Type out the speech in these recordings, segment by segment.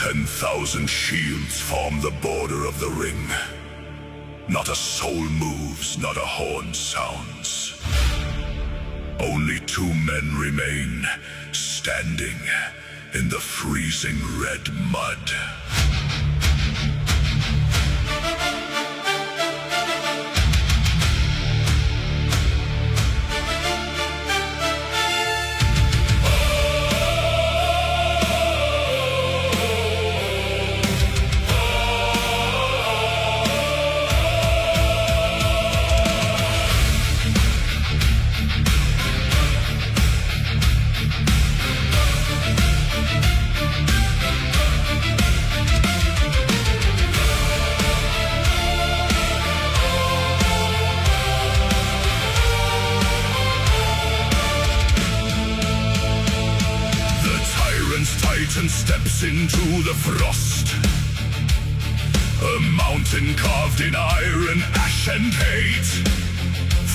10,000 shields form the border of the ring. Not a soul moves, not a horn sounds. Only two men remain, standing in the freezing red mud. Titan steps into the frost. A mountain carved in iron, ash and hate.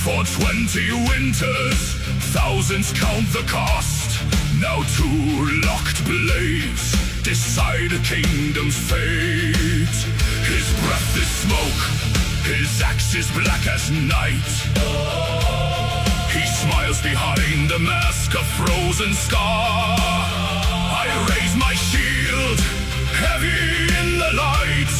For 20 winters, thousands count the cost. Now two locked blades decide a kingdom's fate. His breath is smoke, his axe is black as night. He smiles behind the mask of frozen scar. I raise my shield, heavy in the light,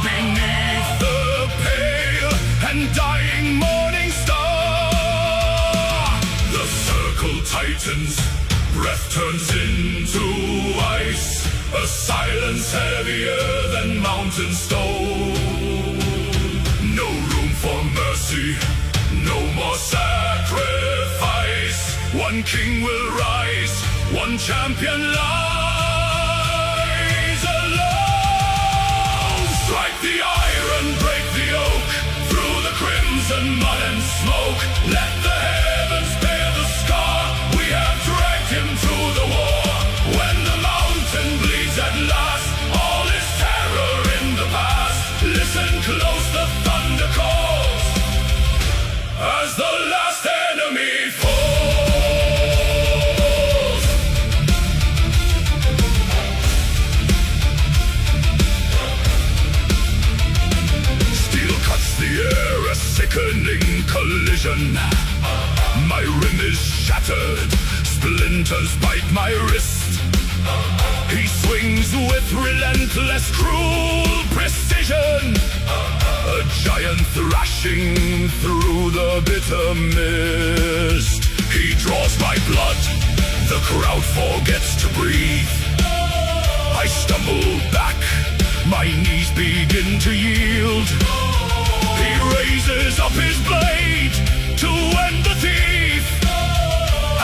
beneath the pale and dying morning star. The circle tightens, breath turns into ice, a silence heavier than mountain stone. No room for mercy, no more sacrifice. One king will rise, one champion lies alone. Strike the iron, break the oak, through the crimson mud and smoke. Let the heavens bear the scar, we have dragged him to the war. When the mountain bleeds at last, all is terror in the past. Listen close, the thunder calls, as the last enemy falls. A sickening collision. My rim is shattered, splinters bite my wrist. He swings with relentless, cruel precision. A giant thrashing through the bitter mist. He draws my blood, the crowd forgets to breathe. I stumble back, my knees begin to yield. He raises up his blade to end the thief,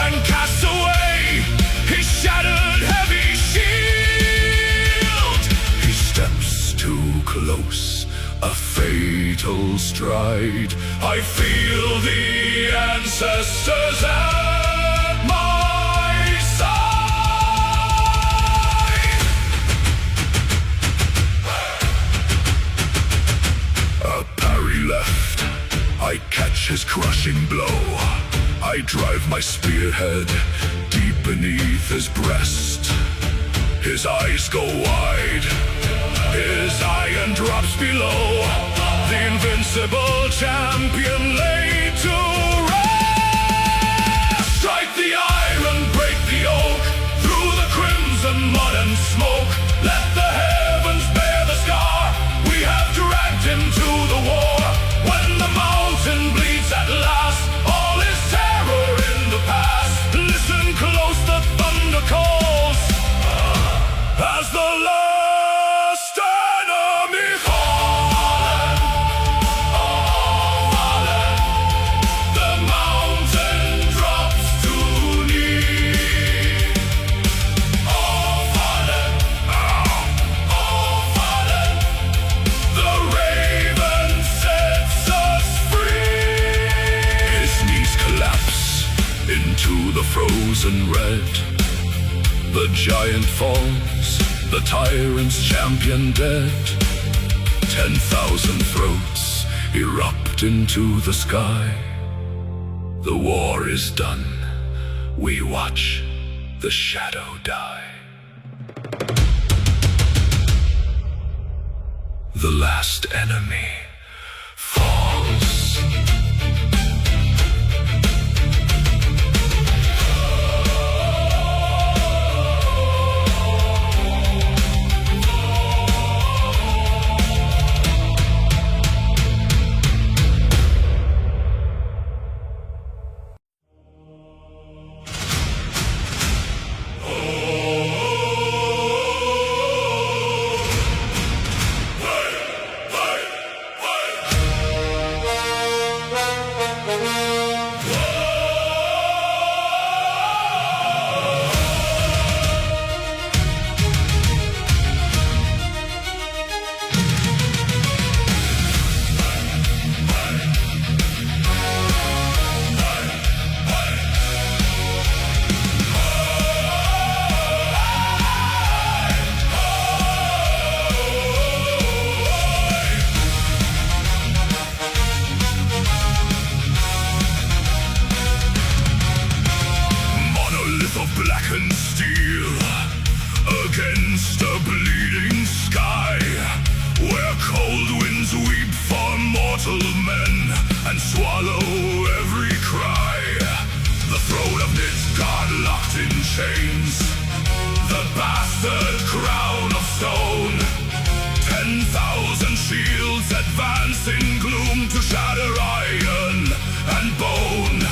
and casts away his shattered heavy shield. He steps too close, a fatal stride. I feel the ancestors at my side. A parry left, I catch his crushing blow. I drive my spearhead deep beneath his breast. His eyes go wide, his iron drops below. The invincible champion laid to rest. Strike the iron, break the oak, through the crimson mud and smoke. Let the heavens bear the scar, we have dragged him to the war. When the mountain bleeds at last, all is terror in the past. Listen close, the thunder calls, as the last enemy fallen. Oh, fallen. The mountain drops to knee. Oh, fallen. Oh, fallen. The raven sets us free. His knees collapse into the frozen red. The giant falls, the tyrant's champion dead. 10,000 throats erupt into the sky. The war is done, we watch the shadow die. The last enemy falls. Blackened steel against a bleeding sky, where cold winds weep for mortal men and swallow every cry. The throne of Midgard locked in chains, the bastard crown of stone. 10,000 shields advance in gloom to shatter iron and bone.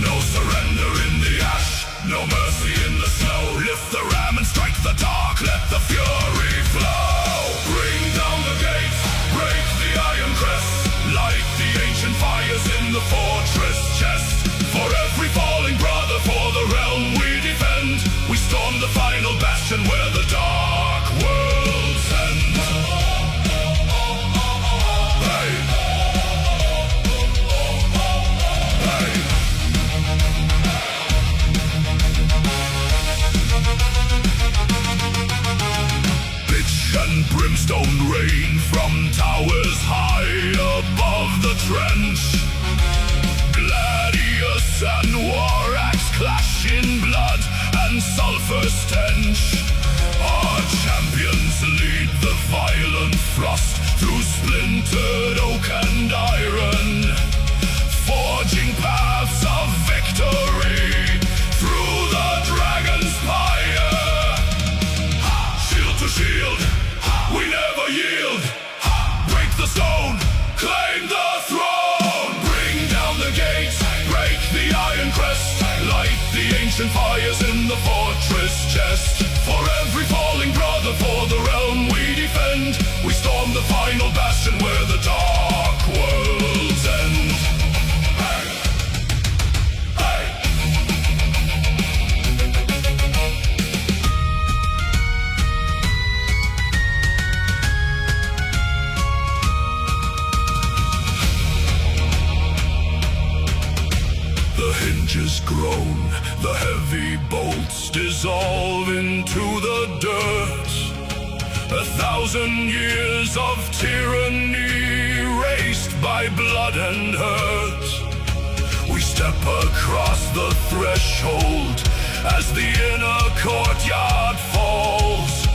No surrender in the ash, no mercy in the snow. Lift the ram and strike the dark, let the fury flow. Bring down the gates, break the iron crest, light the ancient fires in the fortress chest. For every falling brother, for the realm we defend, we storm the final bastion where the dark worlds end. Hey. Hey. And brimstone rain from towers high above the trench. Gladius and war axe clash in blood and sulfur stench. Our champions lead the violent frost through splintered oak and iron, forging paths of victory through the dragon's pyre. Shield to shield, we never yield. Break the stone, claim the throne. Bring down the gates, break the iron crest, light the ancient fires in the fortress chest. For every falling brother, for the realm we defend, we storm the final bastion where the dark worlds end. Hey. Hey. The hinges groan, the heavy bolts dissolve into the dirt. 1,000 years of tyranny erased by blood and hurt. We step across the threshold as the inner courtyard falls.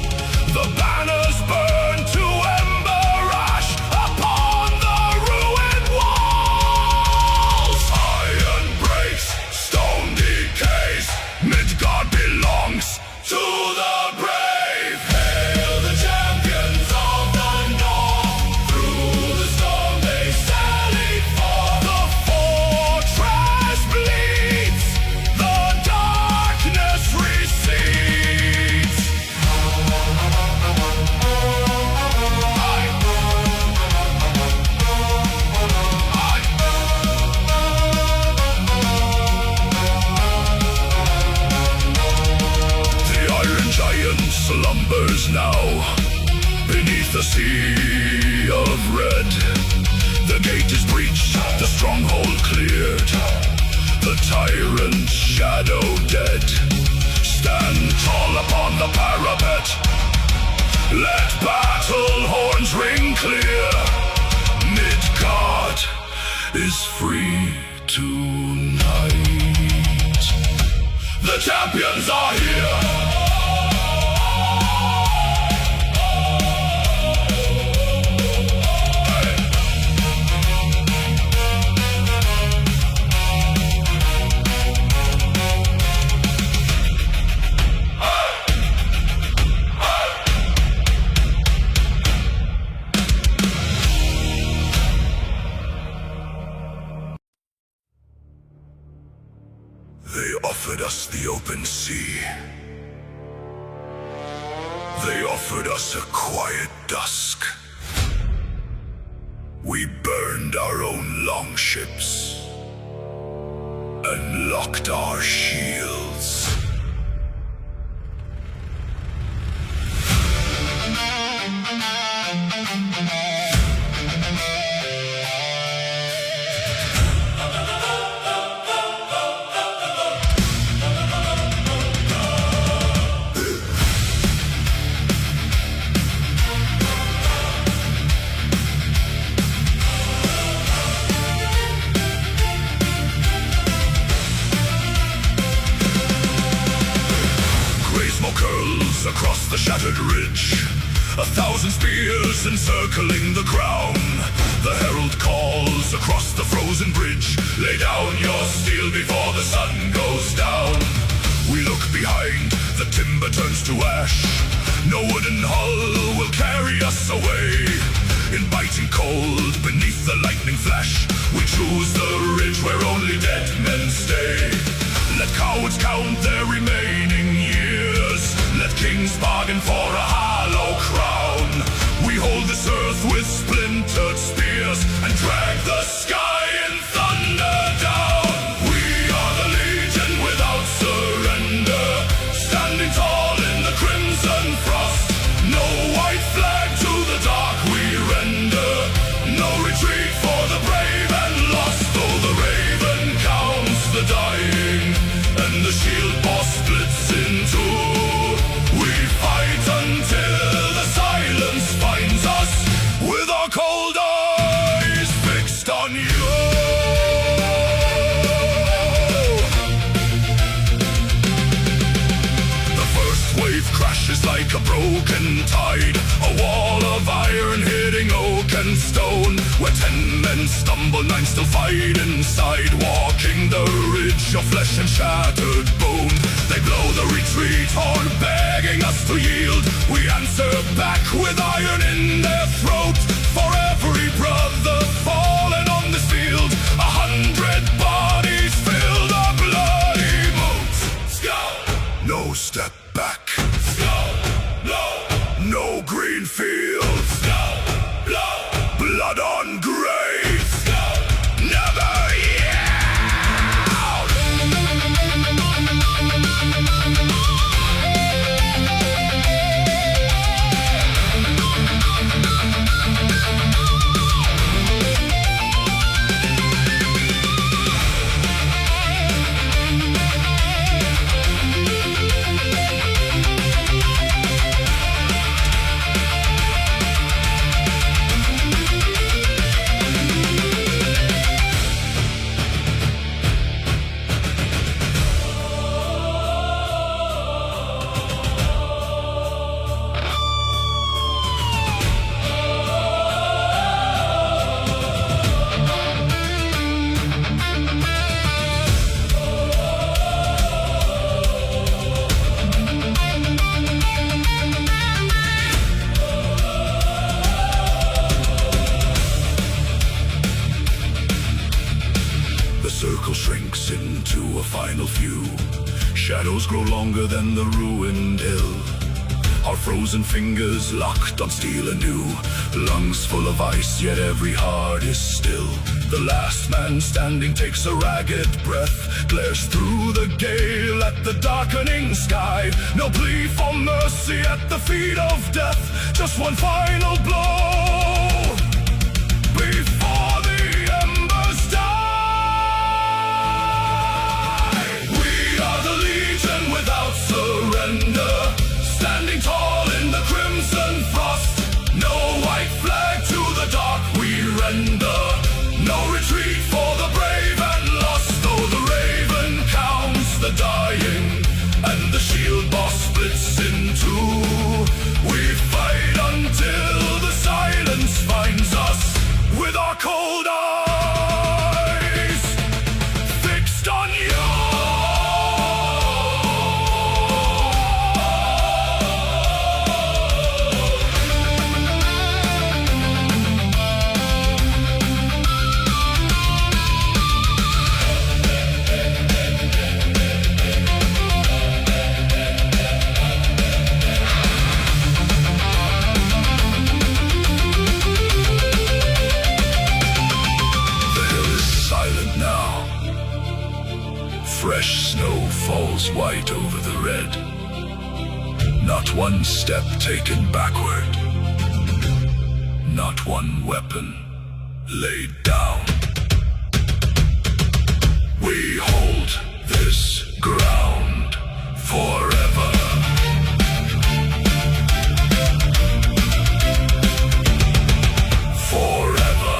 The banners burn to ember ash upon the ruined walls. Iron breaks, stone decays, Midgard belongs to the brave. Hail the champions of the North, through the storm they sally forth. The fortress bleeds, the darkness recedes. Slumbers now beneath the sea of red. The gate is breached, the stronghold cleared, the tyrant's shadow dead. Stand tall upon the parapet, let battle horns ring clear. Midgard is free tonight. The champions are here. across the open sea. They offered us a quiet dusk. We burned our own longships and locked our shields. Curls across the shattered ridge, 1,000 spears encircling the ground. The herald calls across the frozen bridge, lay down your steel before the sun goes down. We look behind, the timber turns to ash. No wooden hull will carry us away. In biting cold, beneath the lightning flash, we choose the ridge where only dead men stay. Let cowards count their remaining years. Let kings bargain for a hollow crown. We hold this earth with splintered spears and drag the sky in thunder down. We are the legion without surrender, standing tall in the crimson frost. No white flag to the dark we render, no retreat for the brave and lost. Though the raven counts the dying and the shield boss splits in two, we fight until the silence finds us, with our cold eyes fixed on you. The first wave crashes like a broken tide, a wall of iron hitting oak and stone. Where 10 men stumble, 9 still fight inside, walking the ridge of flesh and shattered bone. They blow the retreat horn, begging us to yield. We answer back with iron in their throat. For every brother fallen on this field, 100 bodies fill the bloody moat. Skull, no step back. Skull, no green field. Skull, blood on grave. Skull, never yield. The circle shrinks into a final few. Shadows grow longer than the ruined hill. Our frozen fingers locked on steel anew. Lungs full of ice, yet every heart is still. The last man standing takes a ragged breath, glares through the gale at the darkening sky. No plea for mercy at the feet of death, just one final blow before the embers die. We are the legion without surrender, standing tall in the crimson frost. No white flag to the dark we render, no retreat for the brave and lost. Though the raven counts the dying and the shield boss splits in two, we fight until the silence fight over the red. Not one step taken backward. Not one weapon laid down. We hold this ground forever. Forever.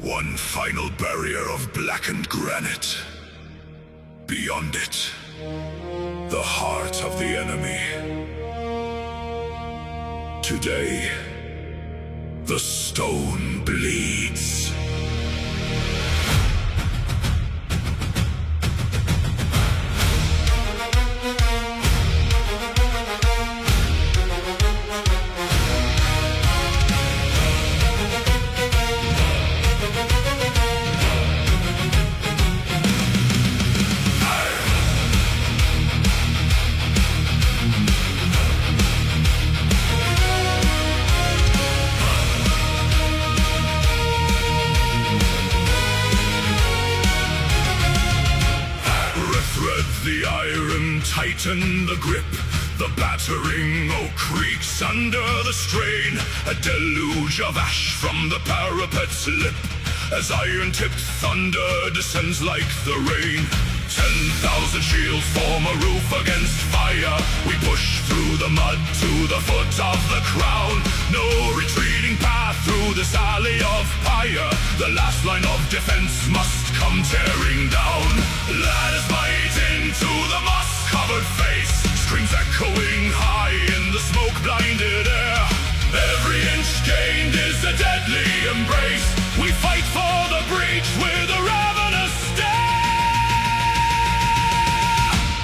One final barrier of blackened granite. Beyond it, the heart of the enemy. Today, the stone bleeds. The iron tighten the grip. The battering oak creaks under the strain. A deluge of ash from the parapet's lip as iron-tipped thunder descends like the rain. 10,000 shields form a roof against fire. We push through the mud to the foot of the crown. No retreating path through this alley of fire. The last line of defense must come tearing down. Ladders bite into the moss-covered face. Screams echoing high in the smoke-blinded air. Every inch gained is a deadly embrace. We fight for the breach with a ravenous stare.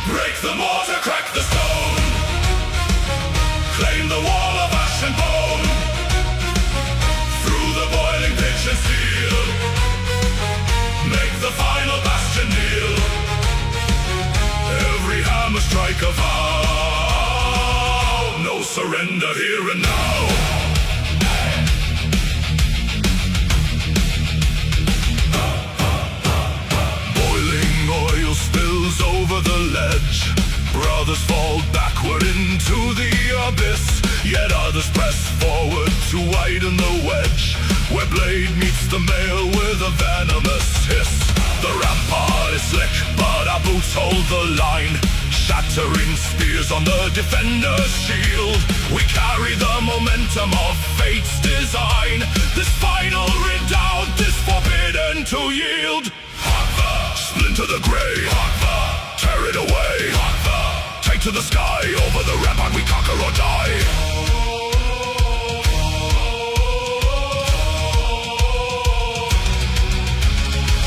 Break the mortar, crack the stone. Claim the wall of ash and bone. Through the boiling pitch and steel. Make the final bastion kneel. Every hammer strike a vow. No surrender here and now. Boiling oil spills over the ledge. Brothers fall backward into the abyss. Yet others press forward to widen the wedge. Where blade meets the mail with a venomous hiss. The rampart is slick, but our boots hold the line. Shattering spears on the defender's shield. We carry the momentum of fate's design. This final redoubt is forbidden to yield. Splinter the grey. Tear it away. Take to the sky. Over the rampart we conquer or die.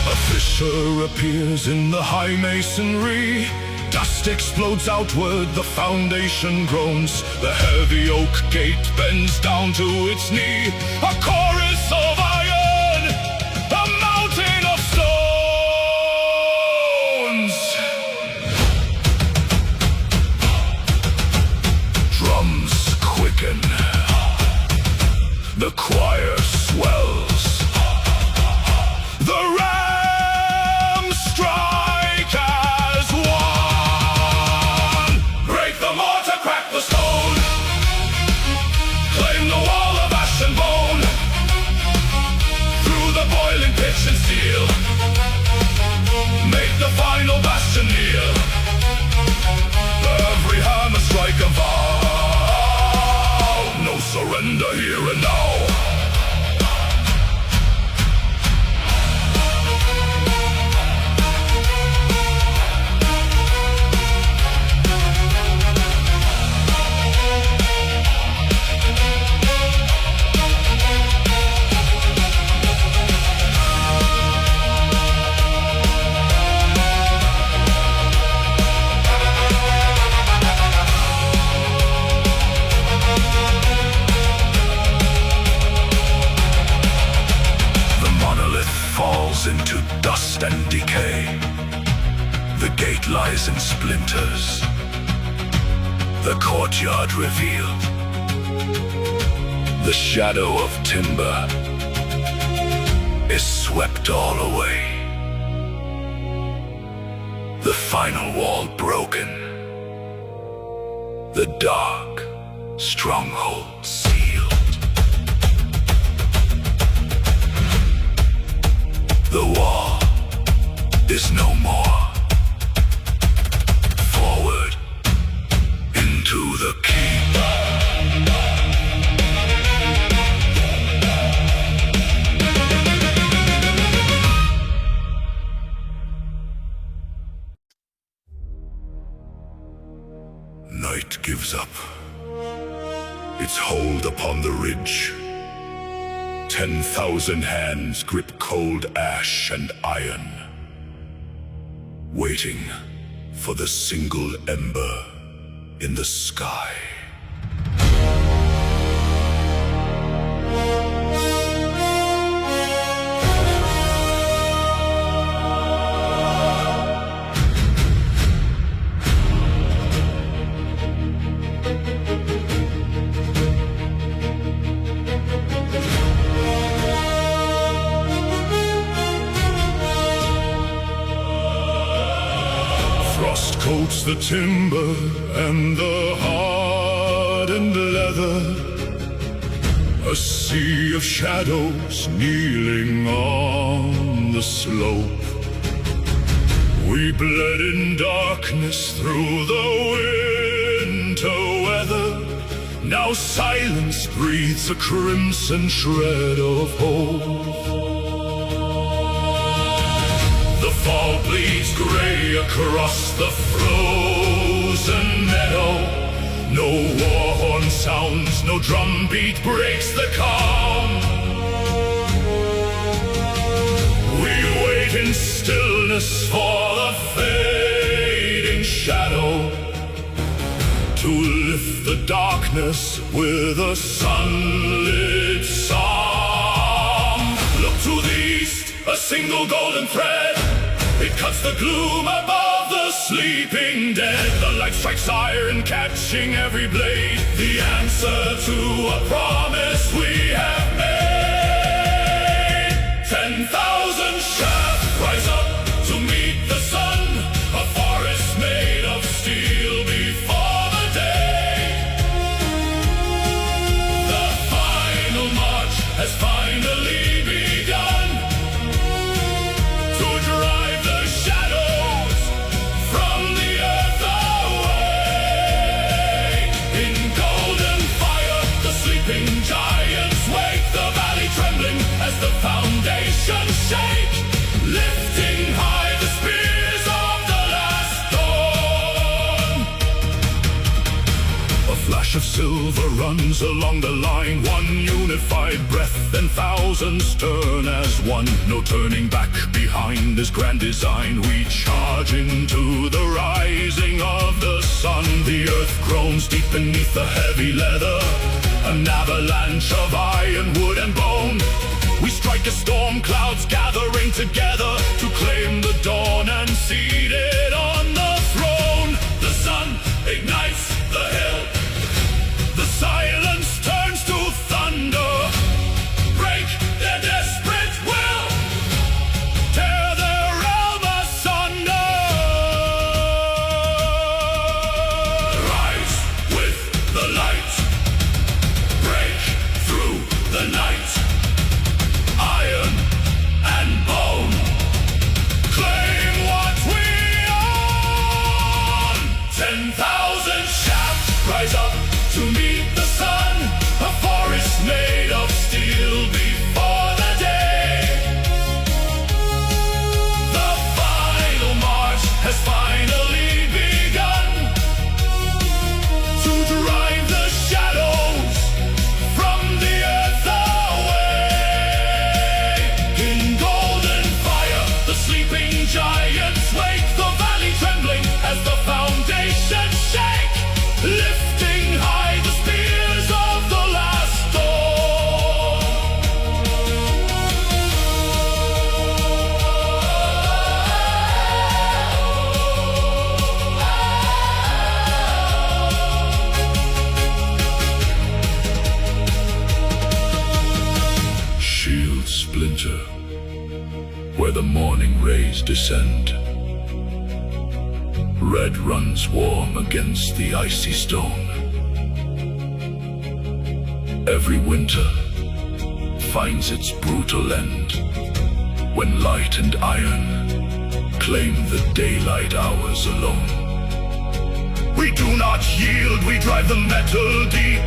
A fissure appears in the high masonry. Dust explodes outward, the foundation groans. The heavy oak gate bends down to its knee. A chorus of iron, a mountain of stones. Drums quicken. The choir swells. The rams strike as one. Break the mortar, crack the stone. Claim the wall of ash and bone. Through the boiling pitch and steel. Make the final bastion kneel. Every hammer strike a vow. No surrender here and now. Into dust and decay. The gate lies in splinters. The courtyard revealed. The shadow of timber is swept all away. The final wall broken. The dark stronghold sealed. The wall is no more. Forward into the keep. Night gives up its hold upon the ridge. 10,000 hands grip cold ash and iron, waiting for the single ember in the sky. Frost coats the timber and the hardened leather. A sea of shadows kneeling on the slope. We bled in darkness through the winter weather. Now silence breathes a crimson shred of hope. The fall bleeds gray across the frozen meadow. No war horn sounds, no drumbeat breaks the calm. We wait in stillness for the fading shadow to lift the darkness with a sunlit song. Look to the east, a single golden thread. It cuts the gloom above the sleeping dead. The light strikes iron, catching every blade. The answer to a promise we have made. 10,000 shafts rise up to meet the sun. A forest made of steel before the day. The final march has finally begun. Giants wake, the valley trembling as the foundations shake, lifting high the spears of the last dawn. A flash of silver runs along the line, one unified breath, and thousands turn as one. No turning back behind this grand design. We charge into the rising of the sun. The earth groans deep beneath the heavy leather, an avalanche of iron, wood and bone. We strike as storm clouds gathering together to claim the dawn and seat it on the throne. The sun ignites the hill. The silence turns to thunder. Break their desperate will. Tear their realm asunder. Rise with the light. Break through the night. Iron and bone. Claim what we are. where the morning rays descend. Red runs warm against the icy stone. Every winter finds its brutal end, when light and iron claim the daylight hours alone. We do not yield, we drive the metal deep.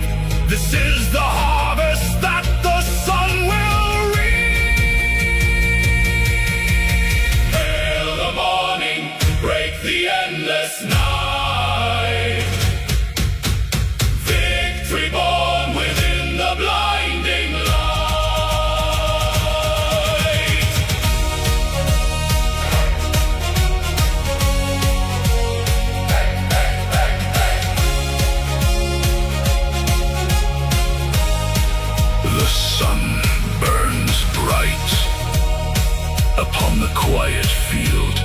This is the harvest that the sun will reap. Hail the morning, break the endless night. Victory born within the blinding light. The sun burns bright upon the quiet field,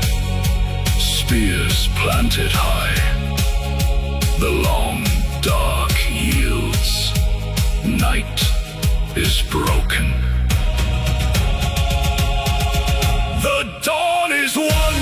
spears planted high. The long dark yields, night is broken. The dawn is won.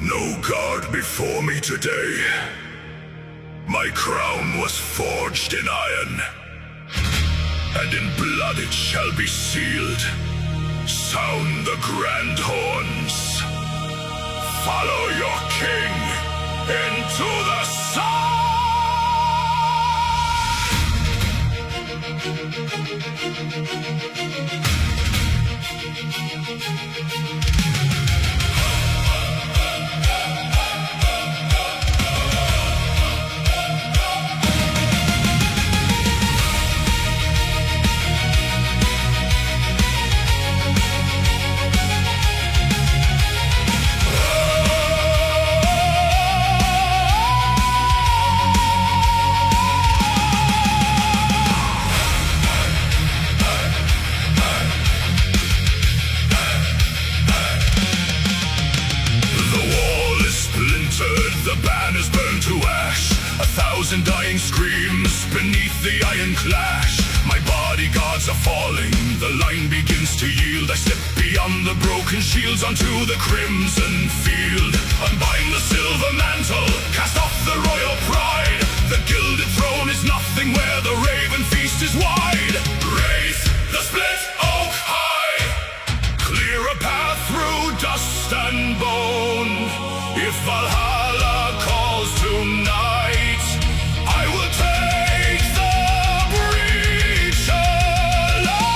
No guard before me today. My crown was forged in iron, and in blood it shall be sealed. Sound the grand horns. Follow your king into the The banners burn to ash, 1,000 dying screams beneath the iron clash. My bodyguards are falling, the line begins to yield. I step beyond the broken shields onto the crimson field. Unbind the silver mantle, cast off the royal pride. The gilded throne is nothing where the raven feast is wide. Raise the split oak high, clear a path through dust and bone. If Valhalla calls tonight, I will take the breach alone.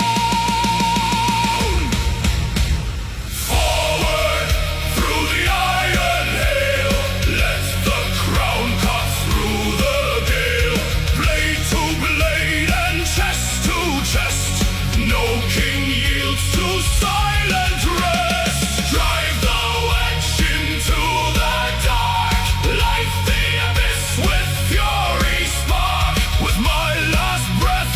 Forward through the iron hail, let the crown cut through the gale. Blade to blade and chest to chest, no king yields to silent rest. Drive the wedge into the dark, light the abyss with fury spark. With my last breath,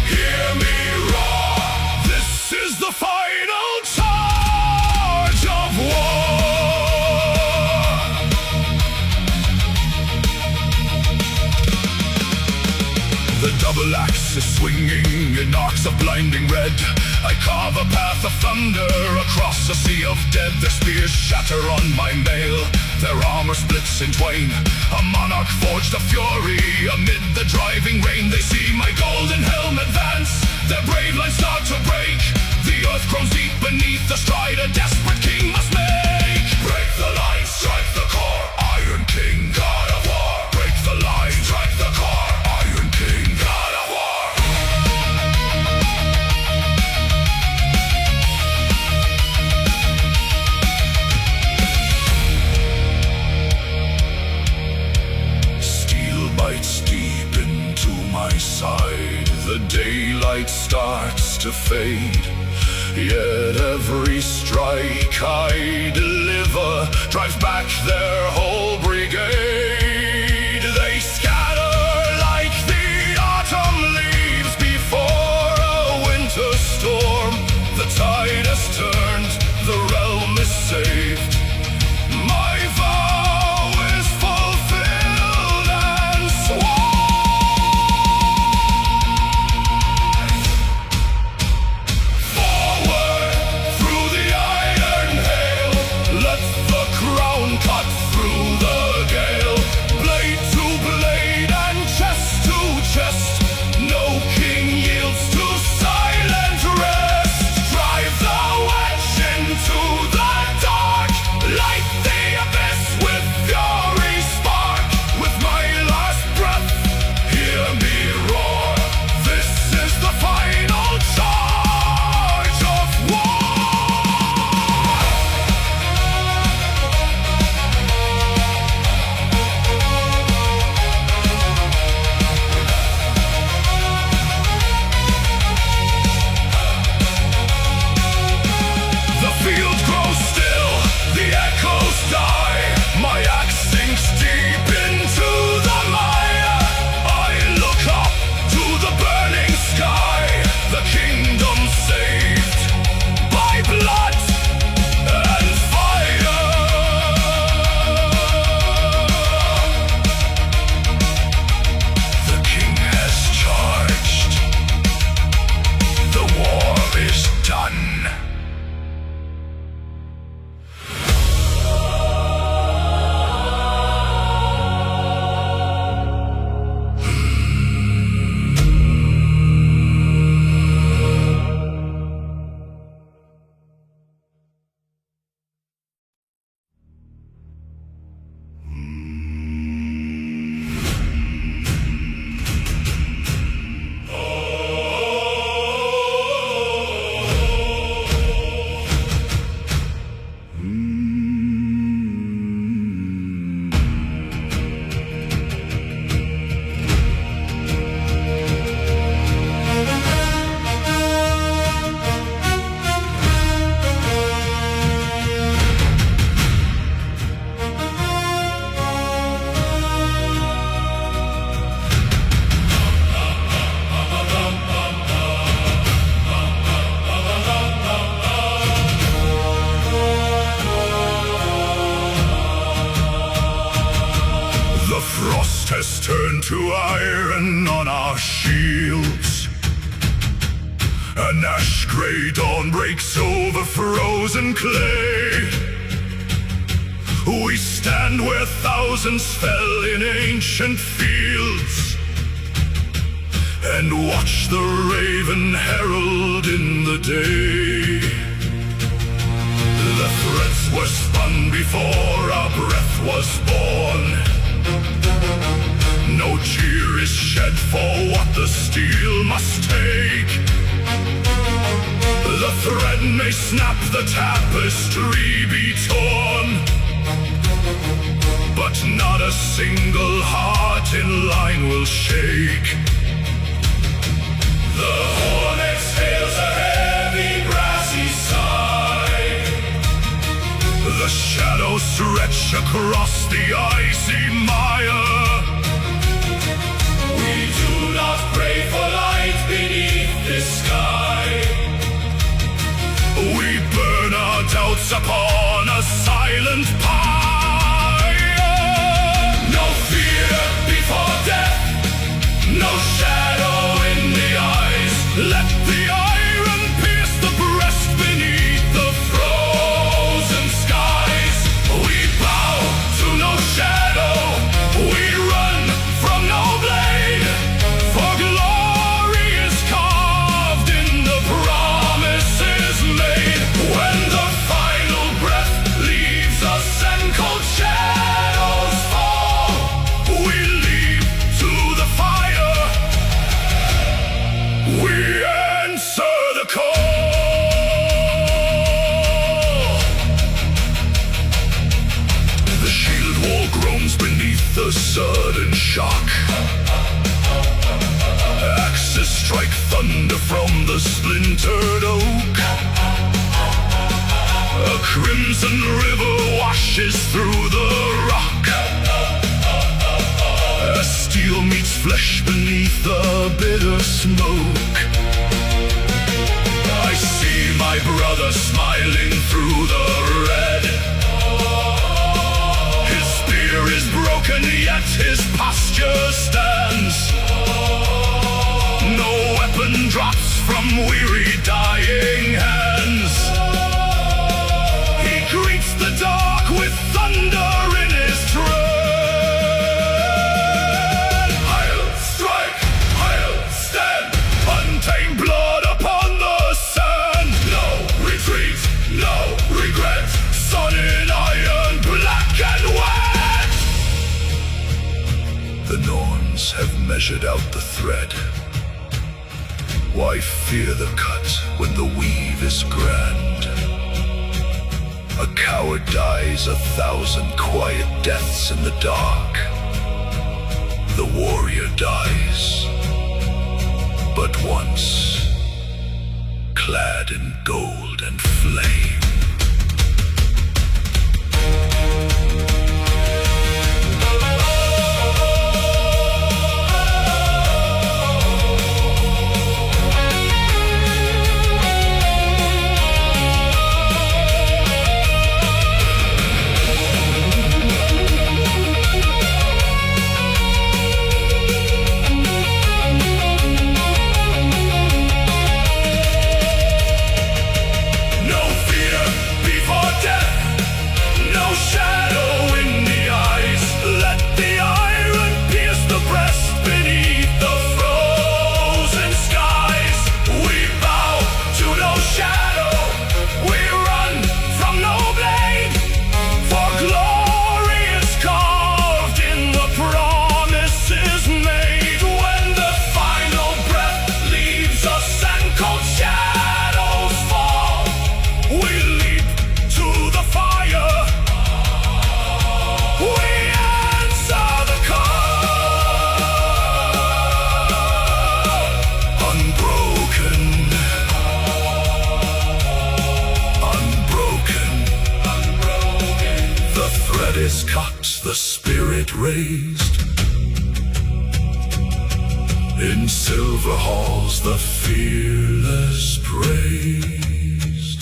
hear me roar. This is the final charge of war. The double axe is swinging in arcs of blinding red. I carve a path of thunder across a sea of dead. Their spears shatter on my mail, their armor splits in twain. A monarch forged of fury amid the driving rain. They see my golden helm advance, their brave lines start to break. The earth grows deep beneath the stride a desperate king must make. Break the line, strike the core, Iron King, God of War. Break the line, strike the core, Iron King, God of War. Bites deep into my side. The daylight starts to fade, yet every strike I deliver drives back their whole brigade. They scatter like the autumn leaves before a winter storm. iron on our shields. An ash-gray dawn breaks over frozen clay. We stand where thousands fell in ancient fields, and watch the raven herald in the day. The threads were spun before our breath was born. No tear is shed for what the steel must take. The thread may snap, the tapestry be torn, but not a single heart in line will shake. The horn exhales a heavy grassy sigh. The shadows stretch across the icy mire. We do not pray for light beneath this sky. We burn our doubts upon a silent pyre. No fear before death, no shadow in the eyes. Let the iron pierce the breast beneath the frozen skies. We bow to no shadow, we run from no blade, for glory is carved in the promises made. When the final breath leaves us and cold shadows fall, we leap to the fire. We answer the call. The shield wall groans beneath the sudden shock. Axes strike thunder from the splintered oak. A crimson river washes through the rock. Steel meets flesh beneath the bitter smoke. I see my brother smiling through the red. His spear is broken, yet his posture stands. No weapon drops from weary dying hands. He greets the dark with thunder in his tread. Untamed blood upon the sand. No retreat, no regret. Sun in iron, black and wet. The Norns have measured out the thread. Why fear the cut when the weave is grand? A coward dies 1,000 quiet deaths in the dark. The warrior dies but once, clad in gold and flame. Is cut, the spirit raised. In silver halls the fearless praise.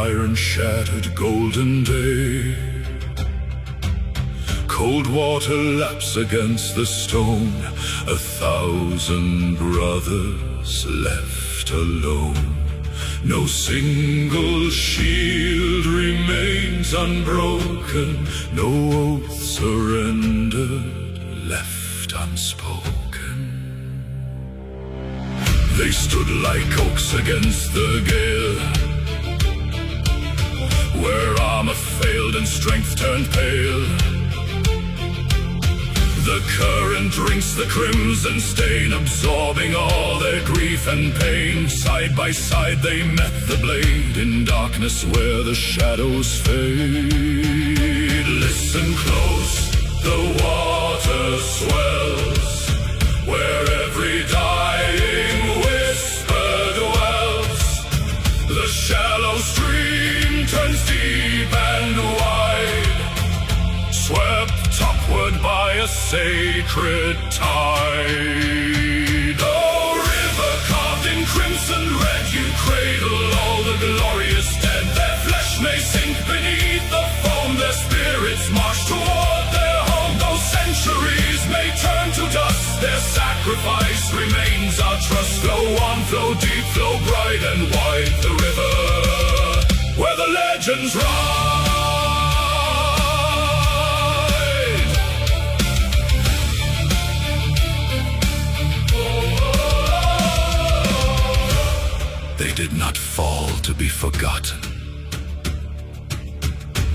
iron-shattered golden day. Cold water laps against the stone, 1,000 brothers left alone. No single shield remains unbroken, no oath surrendered, left unspoken. They stood like oaks against the gale, where armor failed and strength turned pale. The current drinks the crimson stain, absorbing all their grief and pain. Side by side they met the blade, in darkness where the shadows fade. Listen close, the water swells, where every dying whisper dwells. The shallow stream turns deep and wide, swept upward by a sacred tide. Oh, river carved in crimson red, you cradle all the glorious dead. Their flesh may sink beneath the foam, their spirits march toward their home. Those centuries may turn to dust, their sacrifice remains our trust. Flow on, flow deep, flow bright and wide, the river where the legends rise. They did not fall to be forgotten,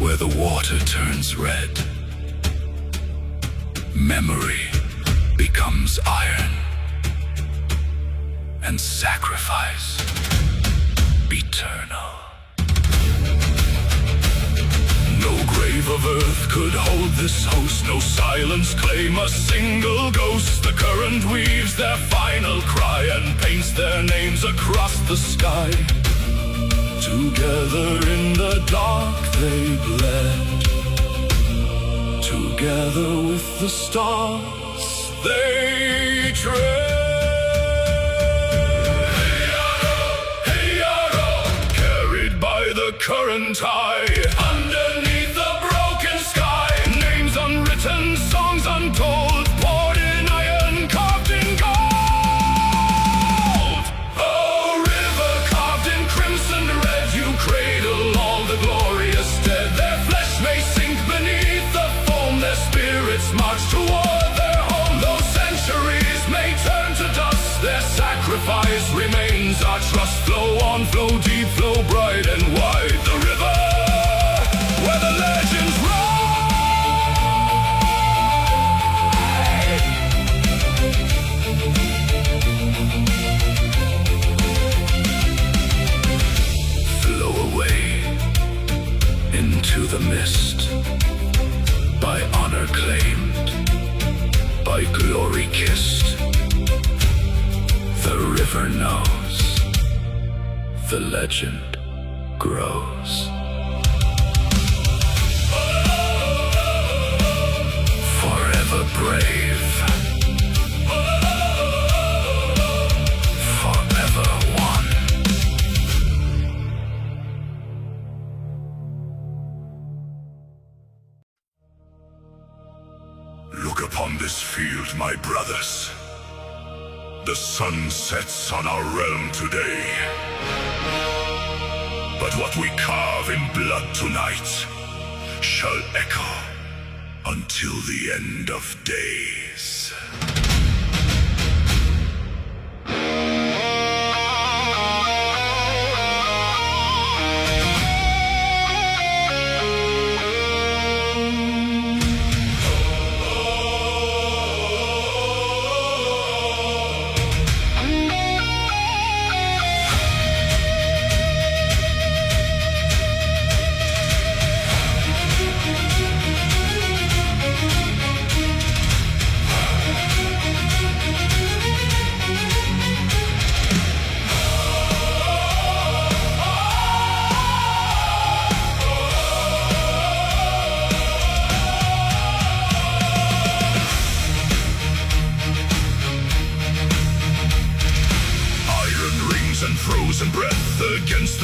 where the water turns red, memory becomes iron, and sacrifice eternal. No grave of earth could hold this host, no silence claim a single ghost. The current weaves their final cry and paints their names across the sky. Together in the dark they bled, together with the stars they tread. Carried by the current high, underneath the broken sky. Names unwritten, songs untold, poured in iron, carved in gold. Oh, river carved in crimson red, you cradle all the glorious dead. Their flesh may sink beneath the foam, their spirits march toward their home. Those centuries may turn to dust, their sacrifice remains our trust. Flow on, flow deep, flow bright and wide, the river where the legends ride. Flow away into the mist, by honor claimed, by glory kissed. The river knows, the legend grows. Forever brave, forever one. Look upon this field, my brothers. The sun sets on our realm today, but what we carve in blood tonight shall echo until the end of days.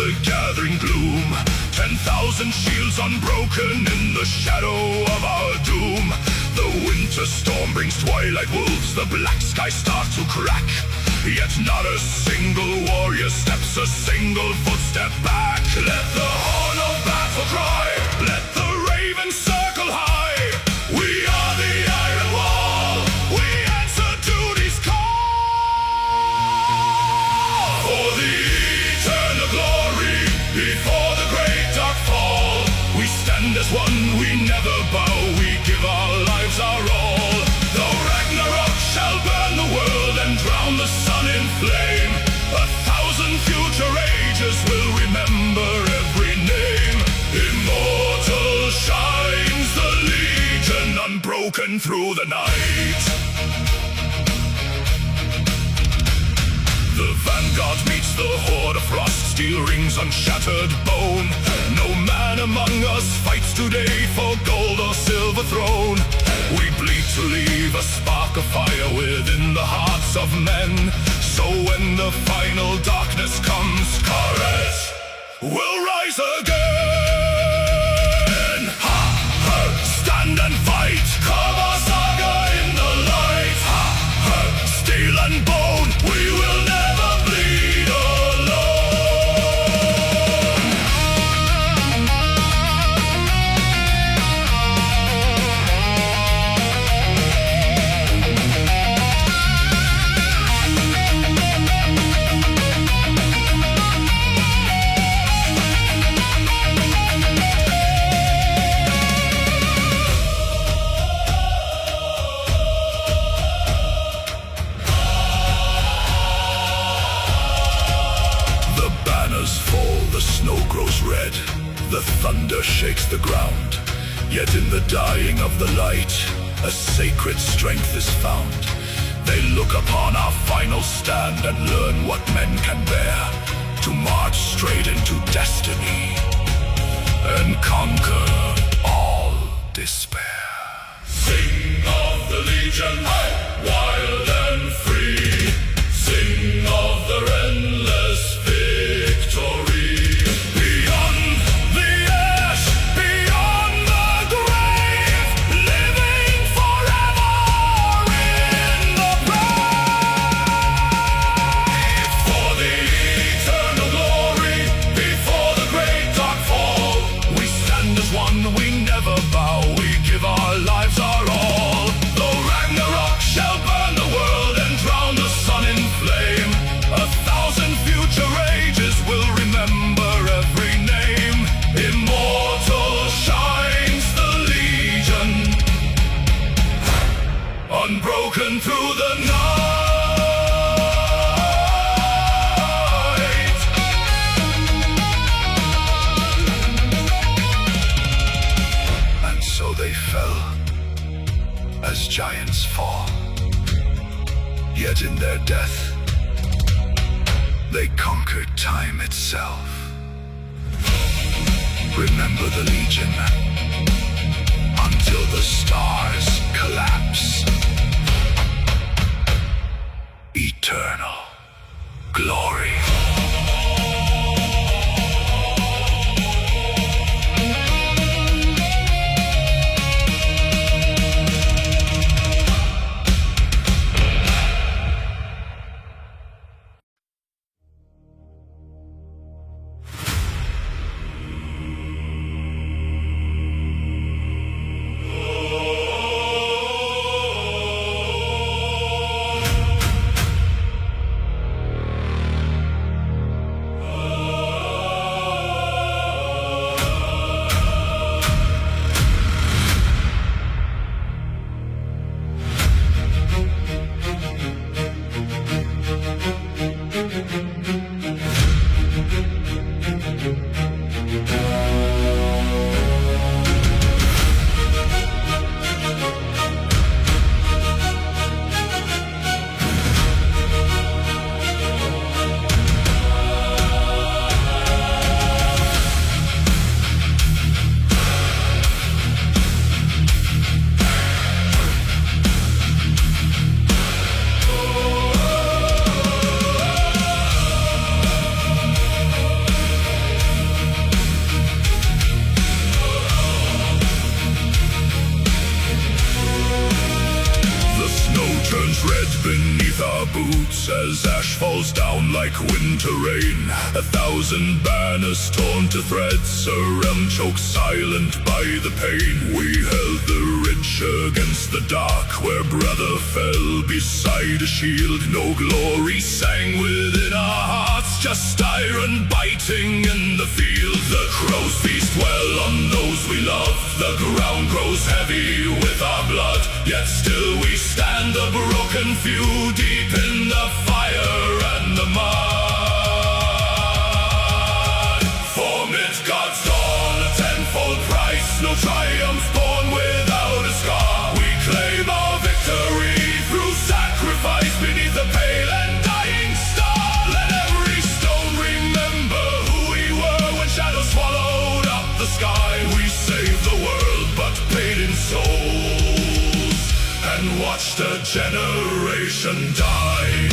the gathering gloom. 10,000 shields unbroken in the shadow of our doom. The winter storm brings twilight wolves, the black sky starts to crack. Yet not a single warrior steps a single footstep back. Let the horn of battle cry, let the ravens circle high. We are the Iron Wall, we answer duty's call. For the eternal glory, before the great dark fall, we stand as one, we never bow, we give our lives our all. Though Ragnarok shall burn the world and drown the sun in flame, 1,000 future ages will remember every name. Immortal shines the Legion, unbroken through the night. The vanguard meets the horde of frost, steel rings on shattered bone. No man among us fights today for gold or silver throne. We bleed to leave a spark of fire within the hearts of men. So when the final darkness comes, courage will rise again. Ha, ha, stand and fight, Kavasaga in the light. Ha, ha, steel and bone, we will never bleed alone. The thunder shakes the ground, yet in the dying of the light, a sacred strength is found. They look upon our final stand and learn what men can bear, to march straight into destiny and conquer all despair. Sing of the Legion, wild and free. Sing of their endless victory. Unbroken through the night. And so they fell, as giants fall. Yet in their death, they conquered time itself. Remember the Legion, until the stars collapse. Eternal glory. roots as ash falls down like winter rain. 1,000 banners torn to threads, a realm choked silent by the pain. We held the ridge against the dark, where brother fell beside a shield. No glory sang within our hearts, just iron biting in the field. The crows feast well on those we love, the ground grows heavy with our blood. Yet still we stand, a broken few, deep in the fire and the mud. For Midgard's dawn, a tenfold price, no triumph born without a scar. We claim our victory through sacrifice beneath the pale and dying star. Let every stone remember who we were when shadows swallowed up the sky. We saved the world but paid in souls, and watched a generation die.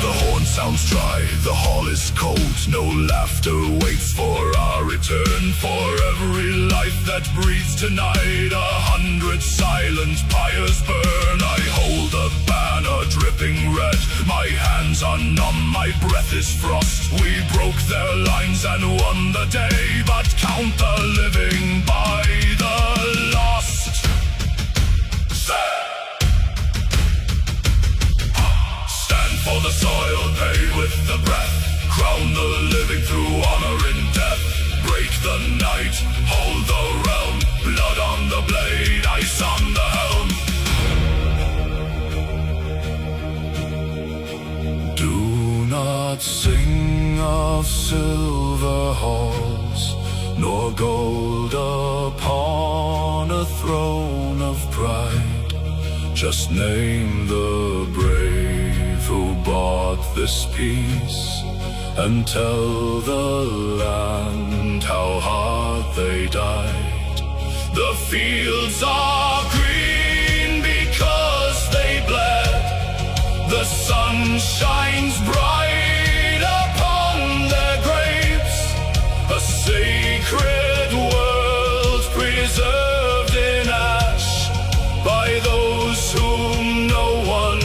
The horn sounds dry, the hall is cold. No laughter waits for our return. For every life that breathes tonight, 100 silent pyres burn. I hold a banner dripping red, my hands are numb, my breath is frost. We broke their lines and won the day, but count the living by the lost. Stand for the soil, pay with the breath, crown the living through honor in death. Break the night, hold the realm, blood on the blade, ice on the helm. Do not sing of silver halls, nor gold upon a throne of pride. Just name the brave who bought this peace, and tell the land how hard they died. The fields are green because they bled, the sun shines bright upon their graves. A sacred world preserved in ash by those whom no one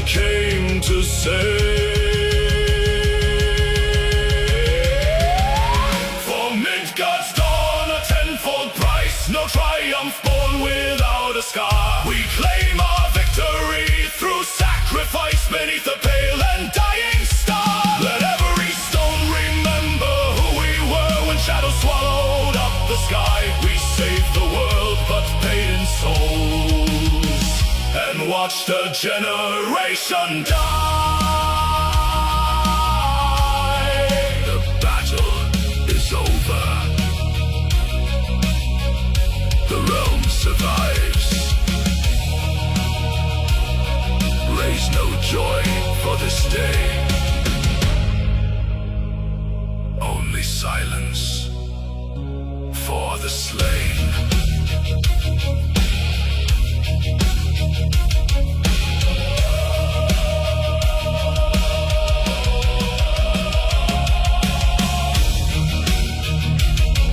came to save. For Midgard's dawn, a tenfold price, no triumph born without a scar. We claim our victory through sacrifice beneath the pale and dying star. Let every stone remember who we were when shadows swallowed up the sky. We saved the world but paid in souls, and watched a generation die. The battle is over, the realm survives. Raise no joy for this day, only silence for the slain.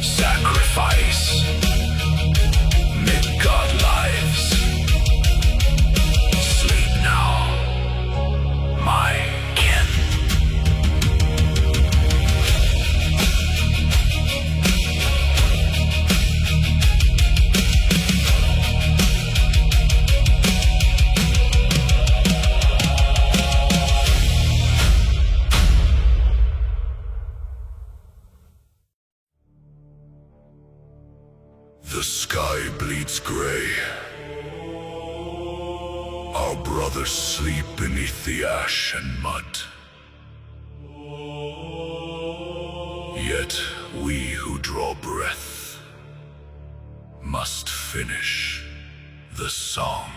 Sacrifice, Midgard lives. Sleep now, my kin. The sky bleeds gray. Our brothers sleep beneath the ash and mud. Yet we who draw breath must finish the song.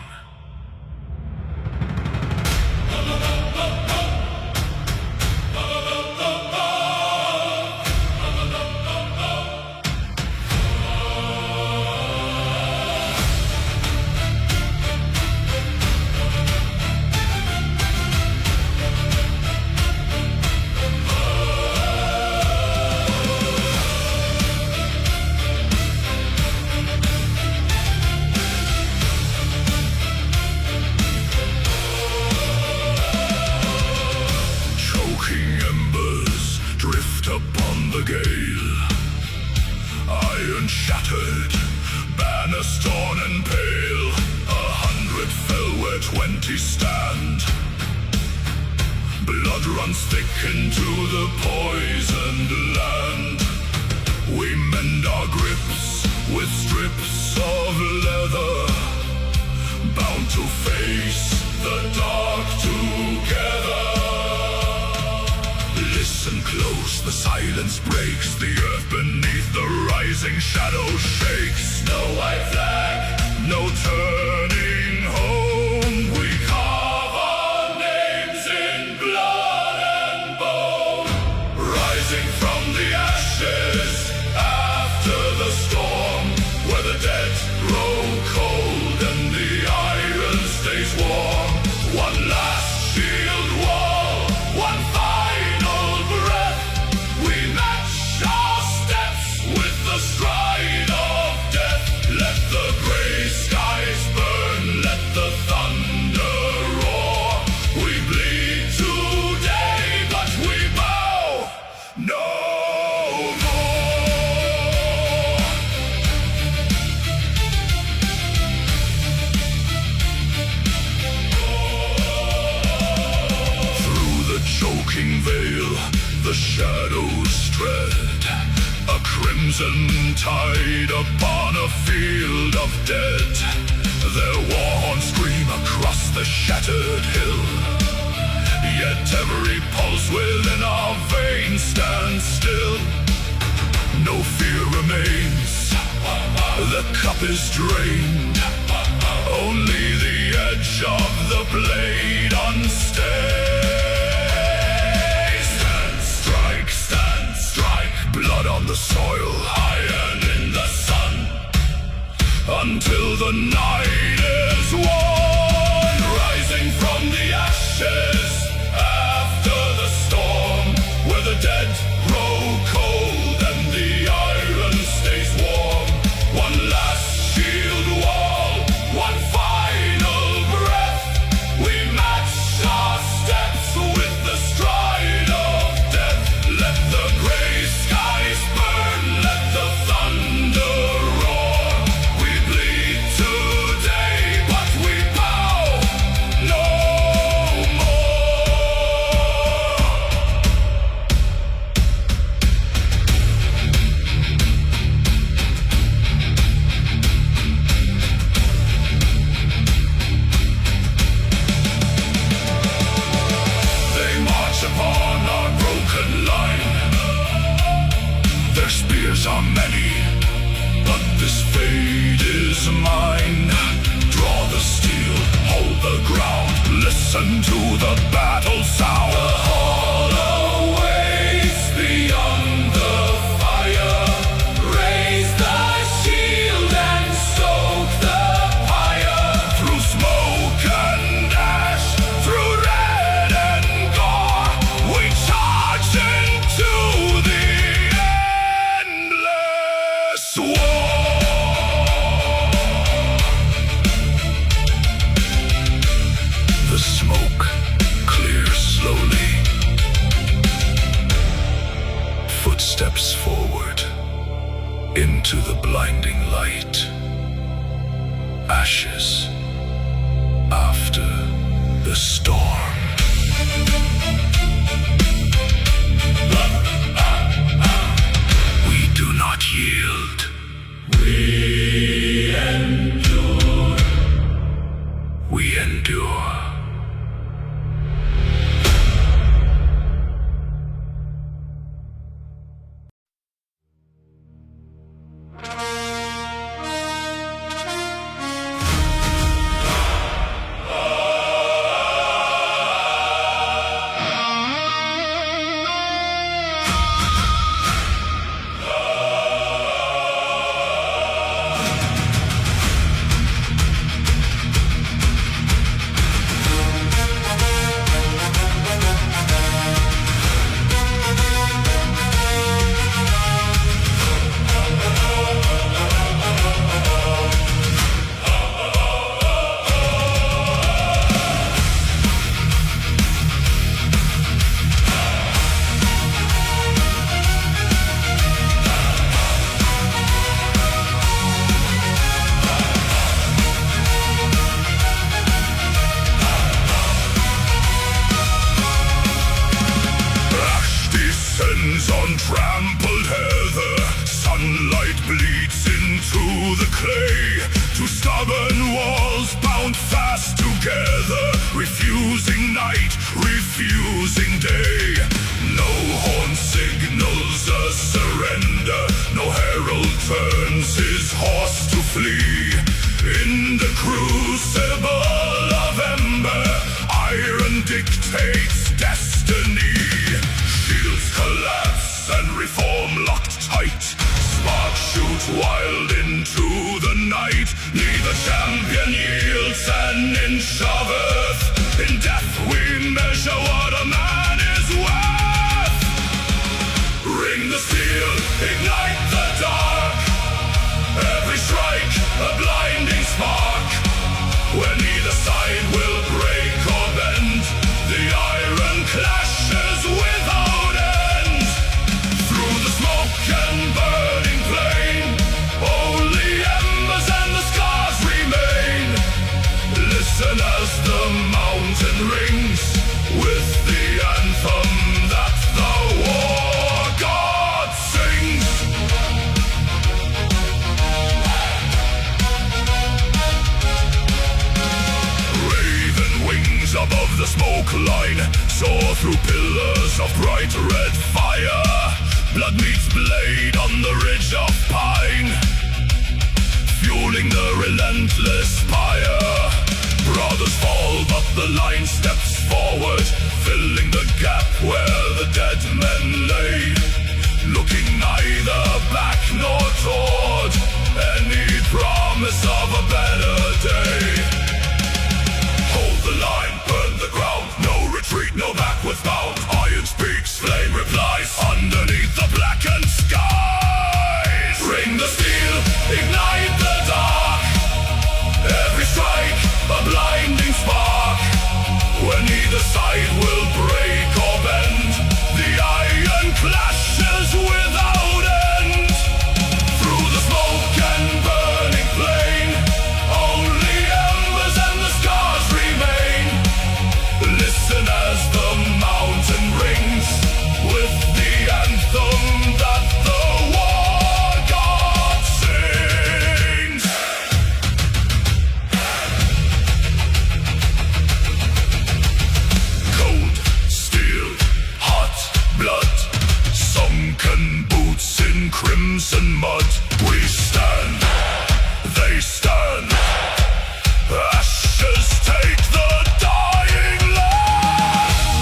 runs thick into the poisoned land. We mend our grips with strips of leather, bound to face the dark together. Listen close, the silence breaks, the earth beneath the rising shadow shakes. No white flag, no turning home. We carve our names in blood and bone, rising from the ashes after the storm, where the dead grow cold and the iron stays warm. One last shield wall, one final breath. We match our steps with the stride of death. Let the gray skies burn, let the thunder roar. We bleed today, but we bow no more. Through the choking veil, the shadows tread, a crimson tide upon a field of dead. Their war horns scream across the shattered hill, yet every pulse within our veins stands still. No fear remains, the cup is drained, only the edge of the blade unstained. Stand, strike, blood on the soil, iron in the sun, until the night is won. Rising from the ashes after the storm, where the dead grow cold and the iron stays warm. One last shield wall, one final breath. We match our steps with the stride of death. Let the gray skies burn, let the thunder roar. We bleed today, but we bow no more. They march upon our broken line. Their spears are many, but this fate is mine. Draw the steel, hold the ground, listen to the battle sound. The hall awaits beyond the fire. Raise the shield and stoke the pyre. Through smoke and ash, through red and gore, we charge into the endless war. The smoke clears slowly. Footsteps forward into the blinding light. Ashes after the storm. We do not yield. We endure. We endure. Stubborn walls bound fast together, refusing night, refusing day. No horn signals a surrender, no herald turns his horse to flee. In the crucible of ember, iron dictates destiny. Shields collapse and reform locked tight. Sparks shoot wild into the night. Neither champion yields an inch of earth. In death we measure what a man is worth. Ring the steel, ignite the dark. Every strike a blinding spark. Where neither side will break or bend, the iron clashes without end. Through the smoke and burning plain, only embers and the scars remain. Listen as the mountain rings with the anthem that the war god sings. Raven wings above the smoke line soar through pillars of bright red fire. Blood meets blade on the ridge of pine, fueling the relentless fire. Brothers fall, but the line steps forward, filling the gap where the dead men lay. Looking neither back nor toward any promise of a better day. Hold the line, burn the ground, no retreat, no backwards bound. Iron speaks, flame replies, underneath the blackened skies. Ring the steel, ignite the dark. Every strike, a blinding spark. Where neither side will break or bend, the iron clashes without end. Through the smoke and burning plain, only embers and the scars remain. Listen as the mountain rings with the anthem that the war god sings. Cold, steel, hot blood, sunken boots in crimson mud. We stand, they stand. Ashes take the dying land.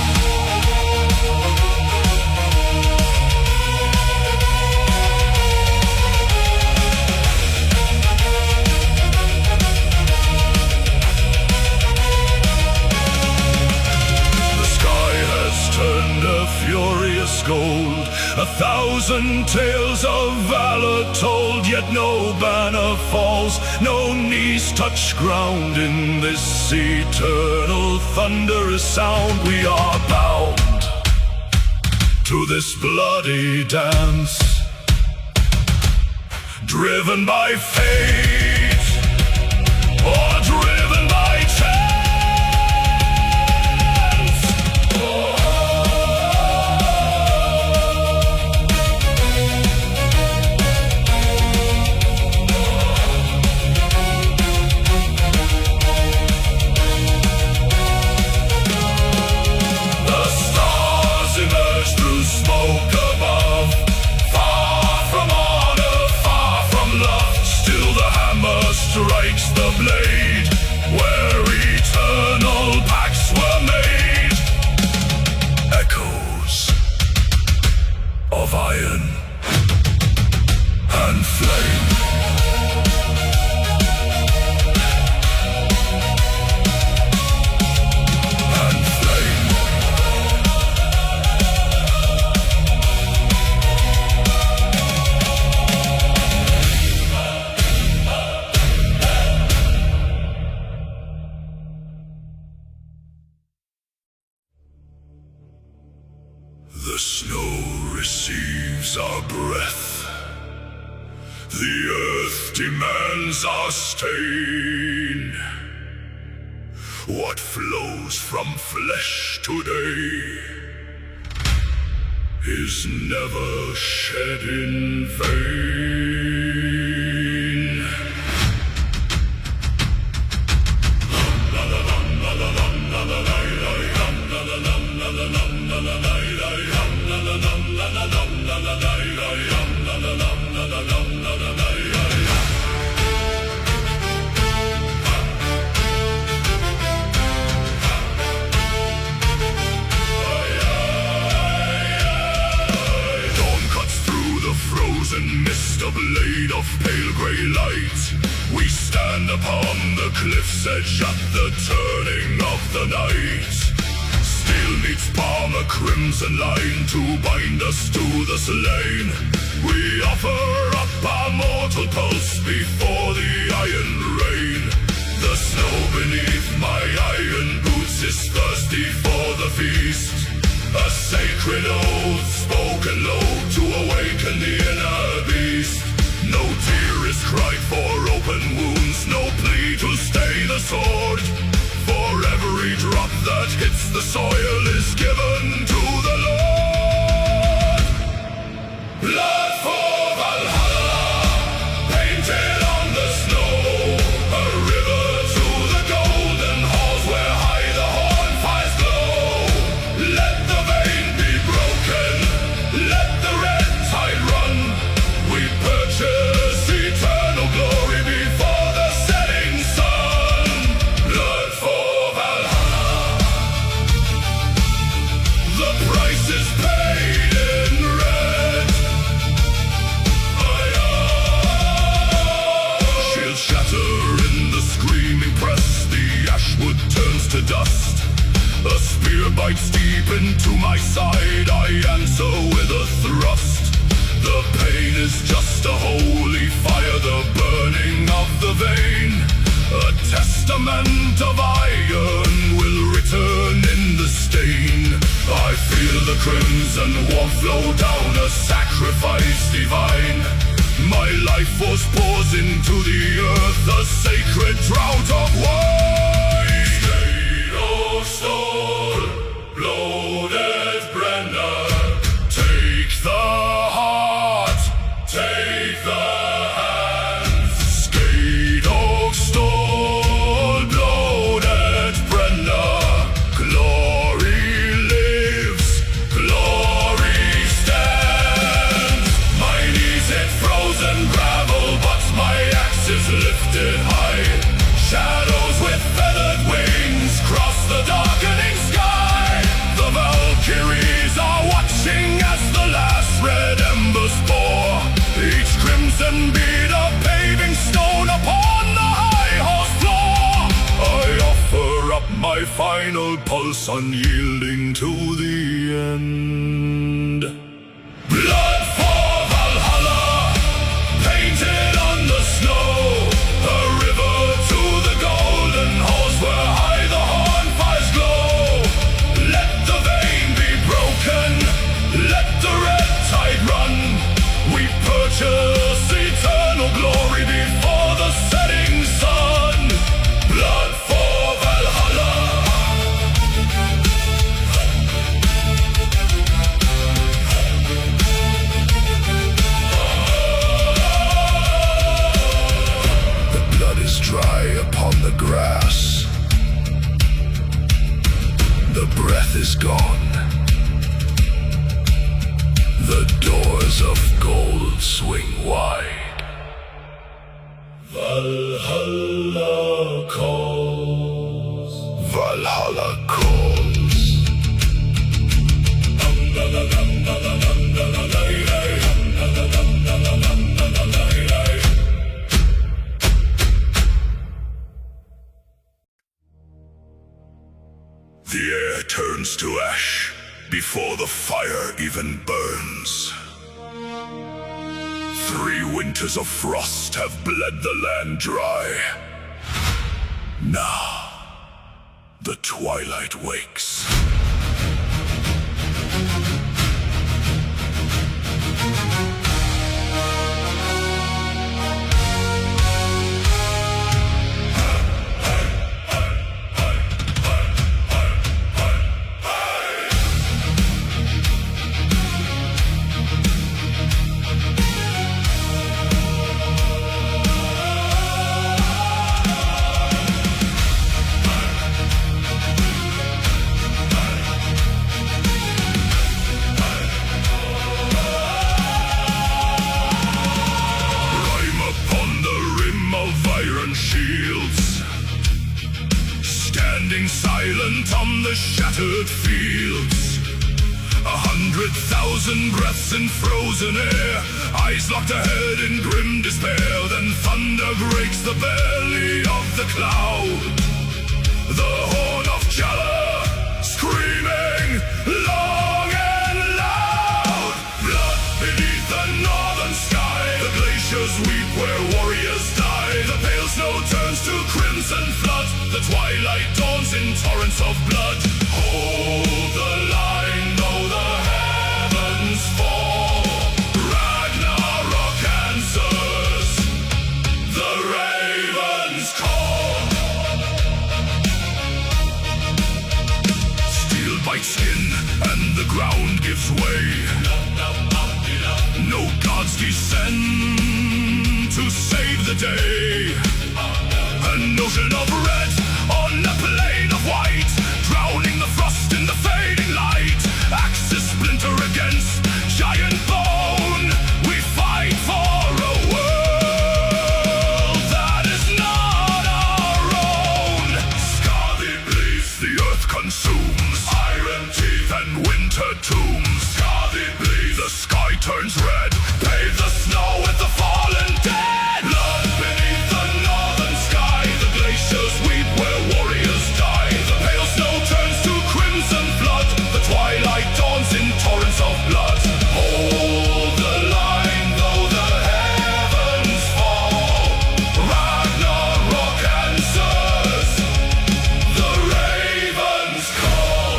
The sky has turned a furious gold, 1,000 tales of valor told, yet no banner falls, no knees touch ground. In this eternal thunderous sound we are bound to this bloody dance, driven by fate or driven by chance. The stars emerge through smoke above, far from honor, far from love. Still the hammer strikes the blade where eternal pacts were made. Echoes of iron and flame. And flame. The snow receives our breath, the earth demands our stain. What flows from flesh today is never shed in vain. Mist, a blade of pale grey light. We stand upon the cliff's edge at the turning of the night. Steel meets palm, a crimson line to bind us to the slain. We offer up our mortal pulse before the iron rain. The snow beneath my iron boots is thirsty for the feast. A sacred oath spoken low to awaken the inner beast. No tear is cried for open wounds, no plea to stay the sword. For every drop that hits the soil is given to the Lord. Blood for Valhalla, painted on the snow. A river to the golden halls where high the horn fires glow. Let the vein be broken, let the red tide run. We purchase eternal glory before the setting sun. Blood for Valhalla, the price is paid in red. Shields shatter in the screaming press, the ashwood turns to dust. A spear bites deep into my side, I answer with a thrust. The pain is just a holy fire, the burning of the vein. A testament of iron will return in the stain. I feel the crimson warmth flow down, a sacrifice divine. My life was poured into the earth, a sacred drought of wine. State of soul, bloated Brenna. Take the heart, take the hands. Skate oak stole, bloated Brenna. Glory lives, glory stands. My knees hit frozen gravel, but my axe is lifted high. Shadows with feathered wings cross the darkening sky. The Valkyries are watching as the last red embers pour. Each crimson bead a paving stone upon the high horse floor. I offer up my final pulse, unyielding to the end. Blood for Valhalla, painted on the snow. A river to the golden halls where high the horn fires glow. Let the vein be broken, let the red tide run. We purchase eternal glory before the setting sun. Blood for Valhalla. The blood is dry upon the grass. The breath is gone. The doors of gold swing wide. Valhalla calls. Valhalla calls. The air turns to ash before the fire even burns. 3 winters of frost have bled the land dry. Now, the twilight wakes. standing silent on the shattered fields. 100,000 breaths in frozen air, eyes locked ahead in grim despair. Then thunder breaks the belly of the cloud. The horn of Jala, screaming long and loud. Blood beneath the northern sky, the glaciers weep where warriors die. The pale snow turns to crimson flood, the twilight dawns in torrents of blood. Hold the line though the heavens fall, Ragnarok answers, the ravens call. Steel bites skin and the ground gives way. No gods descend to save the day. An ocean of red on a plain of white, drowning the frost in the fading light. Axes splinter against giant bone. We fight for a world that is not our own. Scarly bleeds, the earth consumes, iron teeth and winter tombs. Scarly bleeds, the sky turns red, pave the snow with the fallen dead. Blood beneath the northern sky, the glaciers weep where warriors die. The pale snow turns to crimson flood, the twilight dawns in torrents of blood. Hold the line though the heavens fall, Ragnarok answers, the ravens call.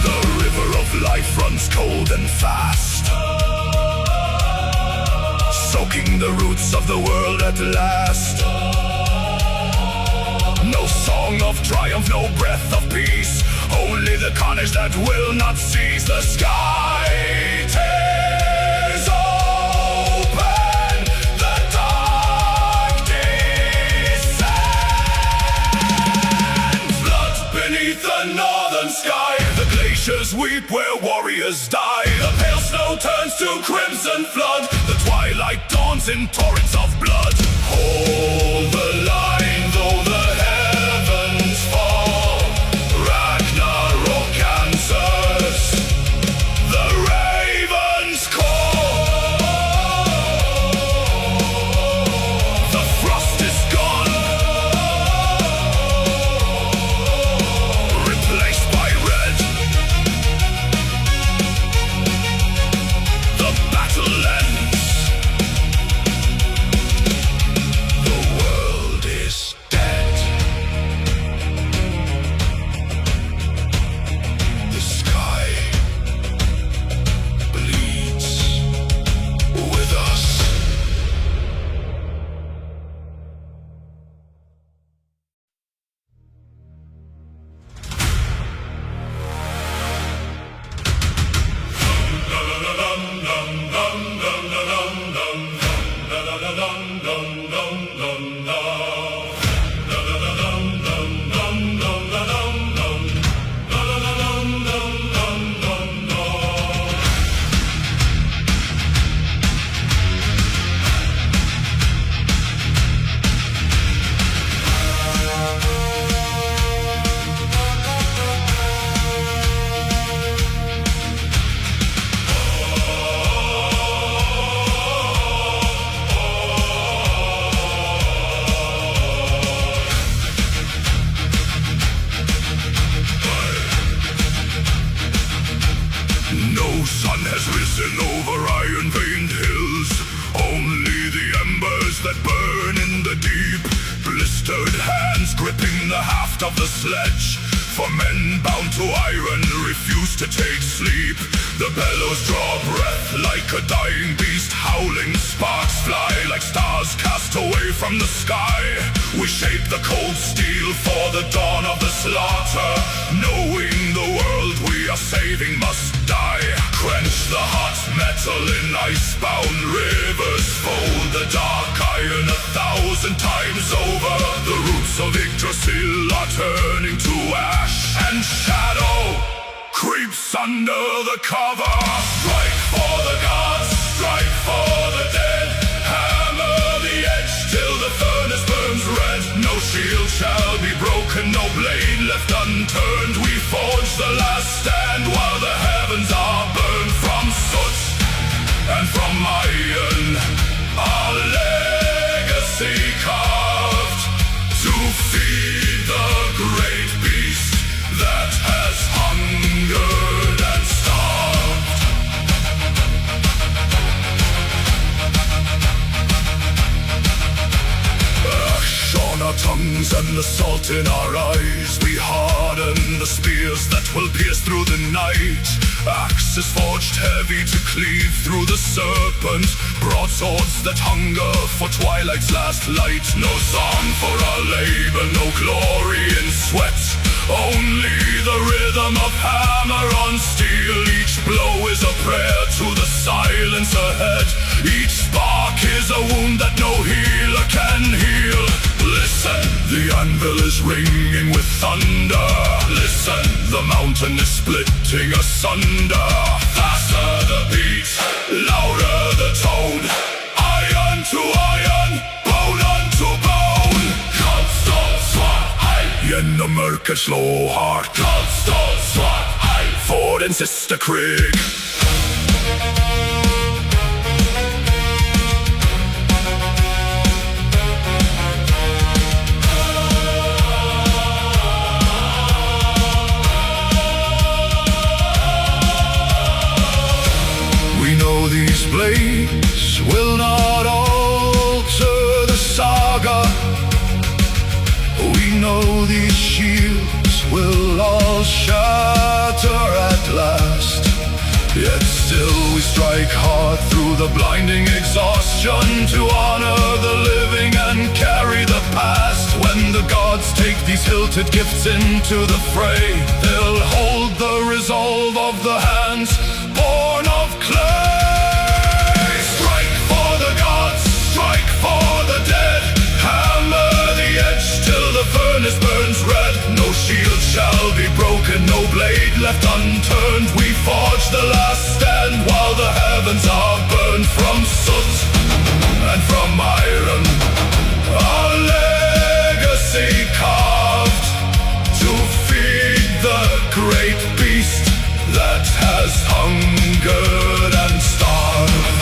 The river of life runs cold and fast, soaking the roots of the world at last. No song of triumph, no breath of peace, only the carnage that will not cease. The sky tears open, the dark descends. Blood beneath the northern sky, the glaciers weep where warriors die. The pale snow turns to crimson flood, the twilight dawns in torrents of blood. Hold the line though the heavens fall, Ragnarok answers, the ravens call. The frost is gone, replaced by red. The battle ends, the world is dead. The sky bleeds with us. No sun has risen over iron-veined hills, only the embers that burn in the deep. Blistered hands gripping the haft of the sledge, for men bound to iron refuse to take sleep. The bellows draw breath like a dying beast howling. Sparks fly like stars cast away from the sky. We shape the cold steel steel for the dawn of the slaughter, knowing the world we are saving must die. Quench the hot metal in icebound rivers, fold the dark iron 1,000 times over. The roots of Yggdrasil are turning to ash, and shadow creeps under the cover. Strike for the gods, strike for the dead. Hammer the edge till the furnace burns red. No shield shall be broken, no blade left unturned. We forge the last stand while the heavens are burned. From soot and from iron, our legacy carved to feed the great beast that has hungered and starved. Ash on our tongues and the salt in our eyes, we harden the spears that will pierce through the night. Axes forged heavy to cleave through the serpent, broadswords that hunger for twilight's last light. No song for our labor, no glory in sweat, only the rhythm of hammer on steel. Each blow is a prayer to the silence ahead. Each spark is a wound that no healer can heal. Listen, the anvil is ringing with thunder. Listen, the mountain is splitting asunder. Faster the beat, louder the tone. Iron to iron, bone unto bone. Kallstål svart hej. Genom mörker slå hårt. Kallstål svart hej. För den sista krig. These blades will not alter the saga. We know these shields will all shatter at last. Yet still we strike hard through the blinding exhaustion to honor the living and carry the past. When the gods take these hilted gifts into the fray, they'll hold the resolve of the hands born of clay. For the dead, hammer the edge till the furnace burns red. No shield shall be broken, no blade left unturned. We forge the last stand while the heavens are burned. From soot and from iron, our legacy carved to feed the great beast that has hungered and starved.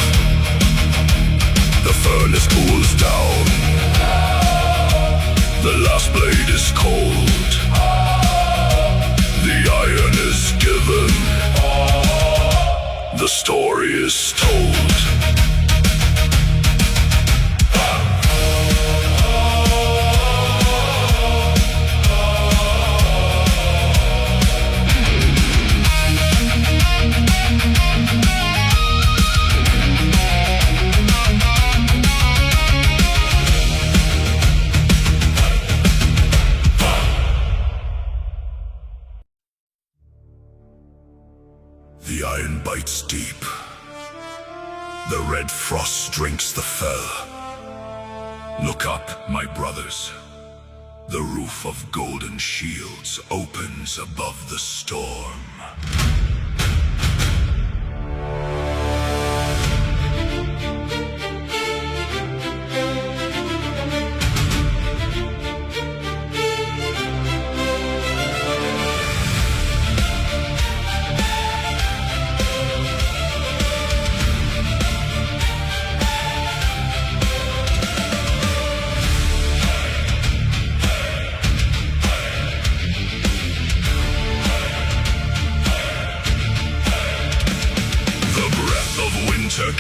The furnace cools down, the last blade is cold, the iron is given, the story is told. The iron bites deep. The red frost drinks the fell. Look up, my brothers. The roof of golden shields opens above the storm.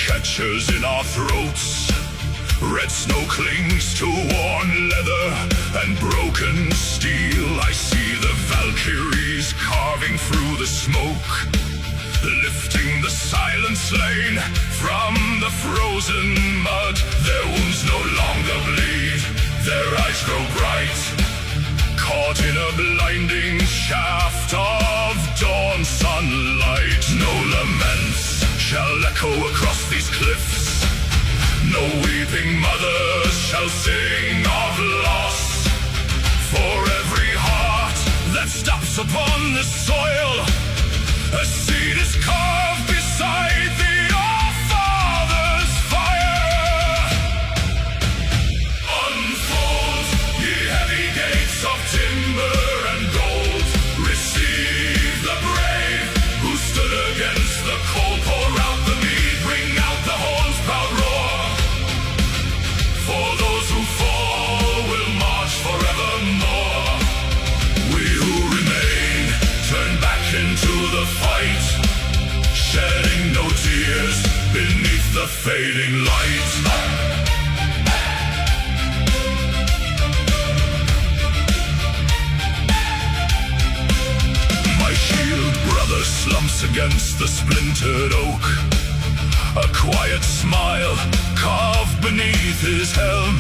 Catches in our throats. Red snow clings to worn leather and broken steel. I see the Valkyries carving through the smoke, lifting the silent slain from the frozen mud. Their wounds no longer bleed, their eyes grow bright. caught in a blinding shaft of dawn sunlight. No laments shall echo across these cliffs. No weeping mothers shall sing of loss. For every heart that stops upon the soil, a seed is carved beside the Our Father's fire. Unfold, ye heavy gates of timber and gold. Receive the brave who stood against the cold. Pour out the mead, bring out the horn's proud roar. For those who fall will march forevermore. We who remain turn back into the fight, shedding no tears beneath the fading light. My shield brother slumps against the splintered oak, a quiet smile carved beneath his helm.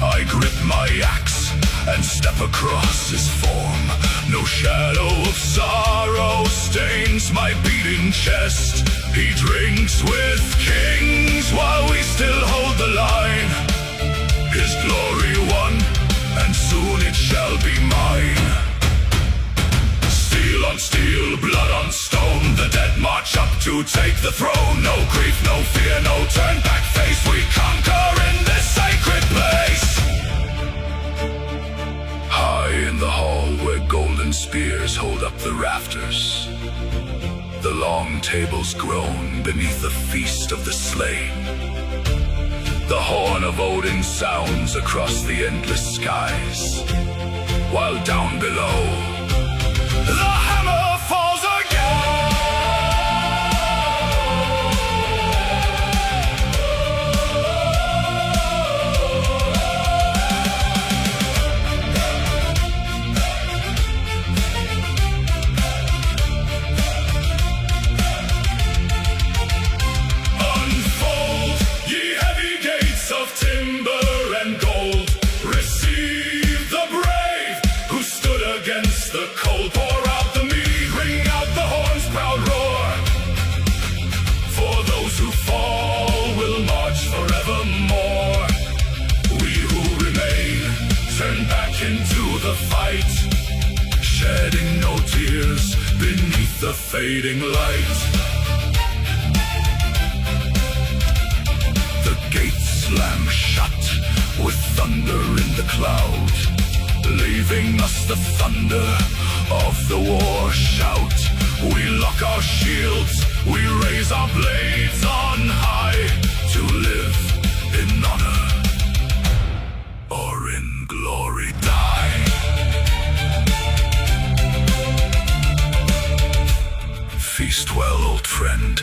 I grip my axe and step across his form. No shadow of sorrow stains my beating chest. He drinks with kings while we still hold the line. His glory won, and soon it shall be mine. Steel on steel, blood on stone, the dead march up to take the throne. No grief, no fear, no turn back face. We conquer in this sacred place. High in the hall where golden spears hold up the rafters, the long tables groan beneath the feast of the slain. The horn of Odin sounds across the endless skies, while down below the hammer falls again. Unfold, ye heavy gates of timber and gold. Receive the brave who stood against the cold. Pour out the mead, ring out the horn's proud roar. For those who fall will march forevermore. We who remain turn back into the fight, shedding no tears beneath the fading light. The gates slam shut with thunder in the cloud, leaving us the thunder of the war shout. We lock our shields, we raise our blades on high, to live in honor or in glory die. Feast well, old friend.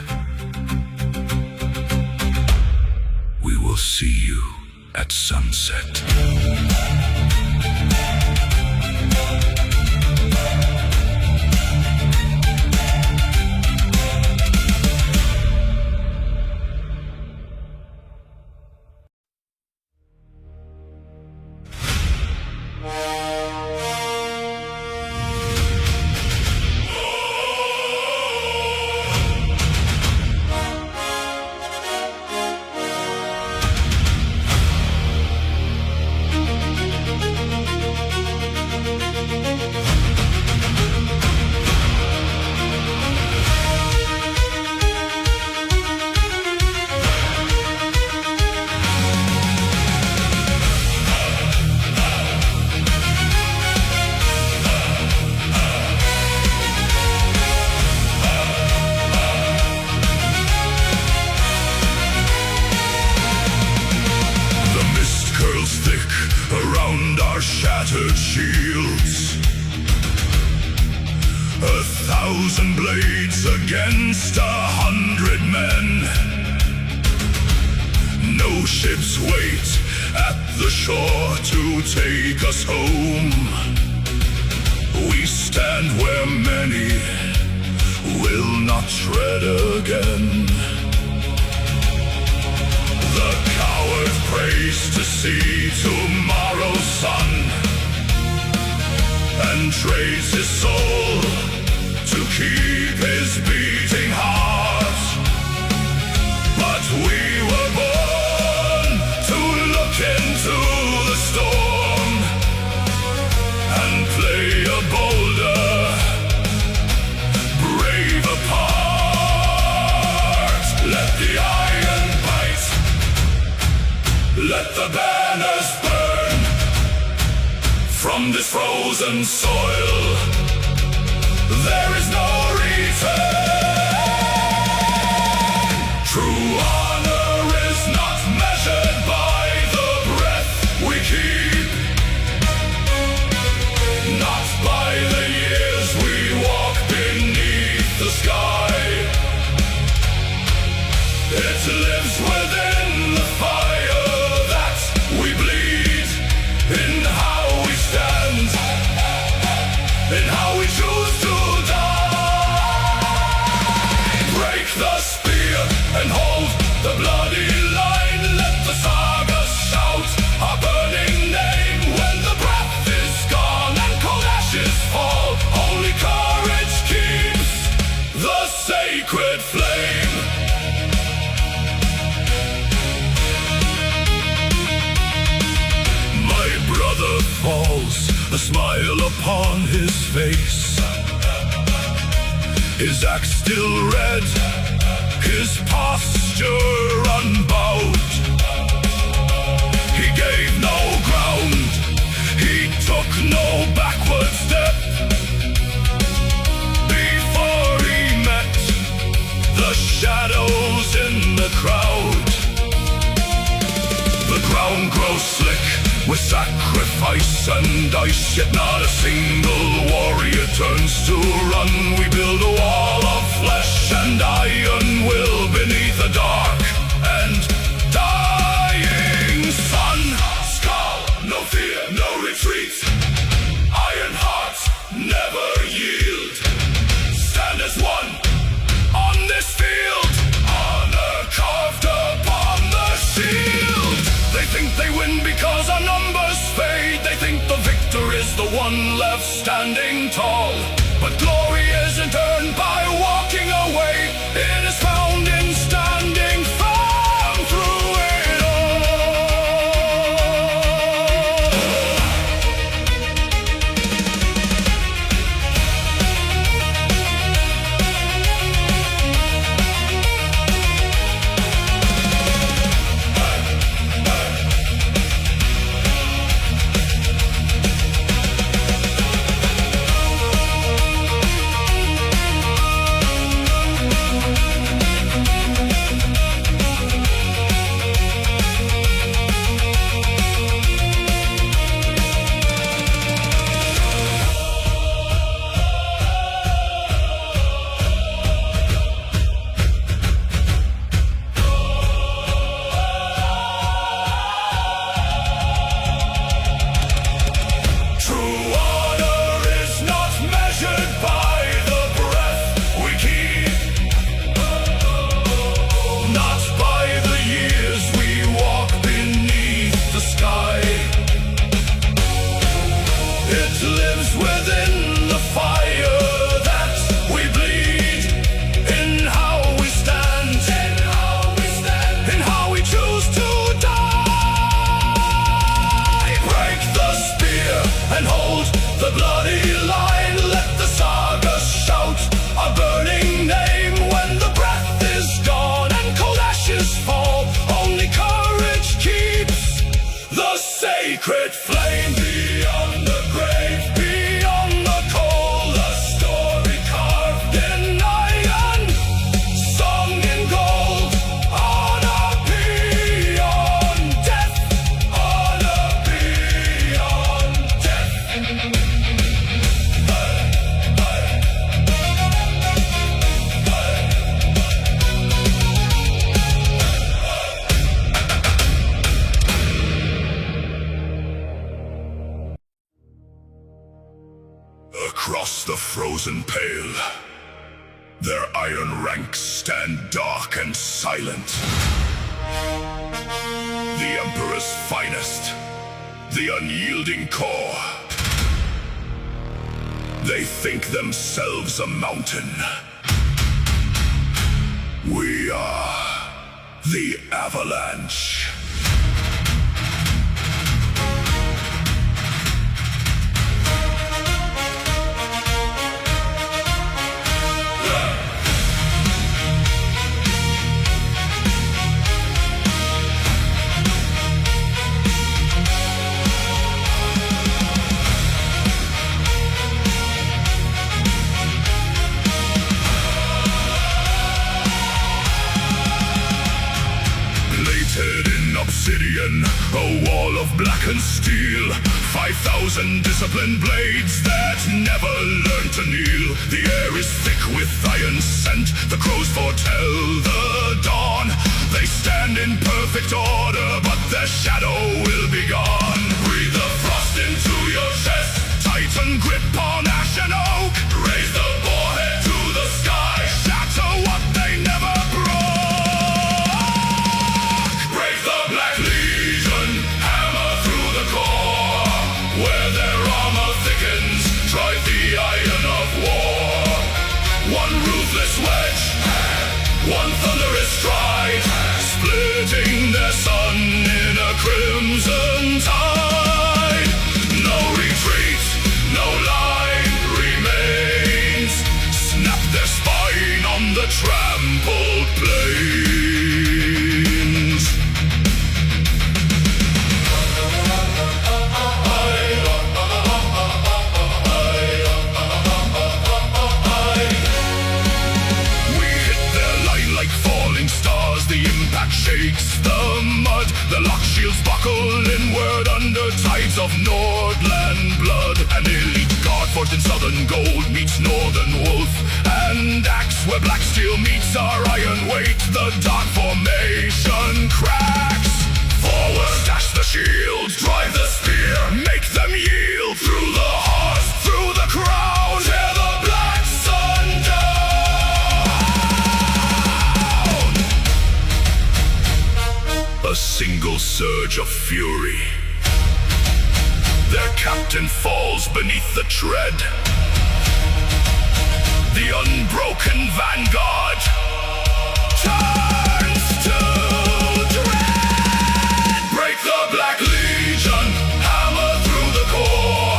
We will see you at sunset. Shattered shields, 1,000 blades against 100 men. No ships wait at the shore to take us home. We stand where many will not tread again. The coward prays to see tomorrow's sun. trades his soul to keep his beating heart. But we were born to look into the storm and play a bolder, braver part. Let the iron bite, let the banners burn from this frozen soil. There is no return. True honor is not measured by the breath we keep, not by the years we walk beneath the sky. It lives within the fire that we bleed, in how we stand, in how we choose to die. Break the spear and hold the bloody line. Let the saga shout our burning name when the breath is gone and cold ashes fall. Only courage keeps the sacred flame. My brother falls, a smile upon his face. His axe still red, his posture unbowed. He gave no ground, he took no backward step before he met the shadows in the crowd. The ground grows slick with sacrifice and ice, yet not a single warrior turns to run. We build a wall of flesh and iron will beneath the dark and dying sun. Skull, no fear, no retreat. Iron hearts never yield. Stand as one on this field, honor carved upon the shield. They think they win because our numbers fade. They think the victor is the one left standing tall. But glory isn't earned by walking away. It is found in standing firm through it sacred flame. Beyond the grave, beyond the cold, a story carved in iron, sung in gold. Honor beyond death, honor beyond death. Across the frozen pale, their iron ranks stand dark and silent. The Emperor's finest, the unyielding core. They think themselves a mountain. We are the Avalanche. In obsidian, a wall of blackened steel, 5,000 disciplined blades that never learn to kneel. The air is thick with iron scent, the crows foretell the dawn. They stand in perfect order, but their shadow will be gone. Breathe the frost into your chest, tighten grip on ash and oak. Raise the boarhead to the sky, shatter what they never broke. Where their armor thickens, drive the iron of war. One ruthless wedge, one thunderous stride, splitting their sun in a crimson tide. No retreat, no line remains. Snap their spine on the trampled plains. Shakes the mud, the lock shields buckle inward under tides of Nordland blood. An elite guard forged in southern gold meets northern wolf and axe, where black steel meets our iron weight. The dark formation cracks. Forward dash the shield, drive the spear, make them yield. Through the heart, through the crown, tear the black sun down. A single surge of fury. Their captain falls beneath the tread. The unbroken vanguard turns to dread. Break the Black Legion, hammer through the core.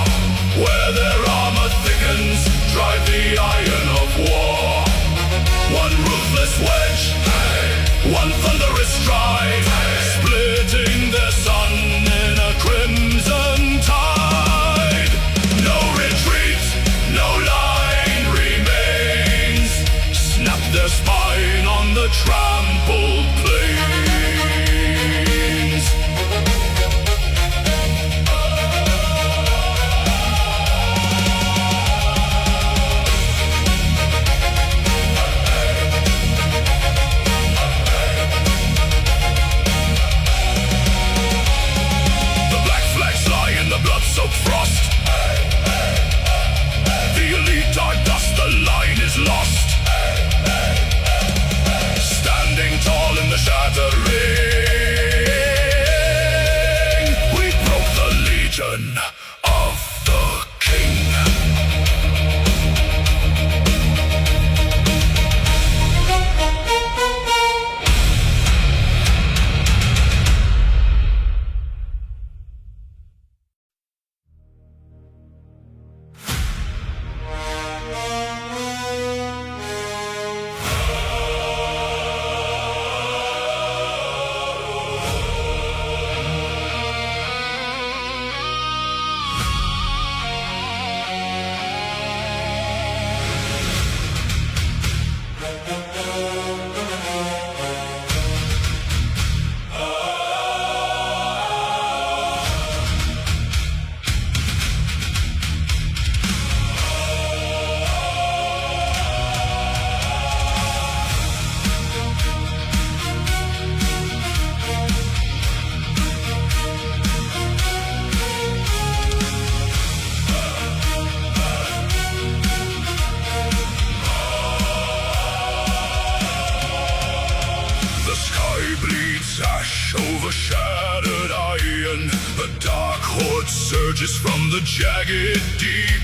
Where their armor thickens, drive the iron of war. One ruthless wedge, one thunderous stride, splitting their sun in a crimson tide. No retreat, no line remains. Snap their spine on the trampled plains. Frost. The elite are dust, the line is lost. Standing tall in the shattering, we broke the legion of the king. Overshadowed iron, a dark horde surges from the jagged deep.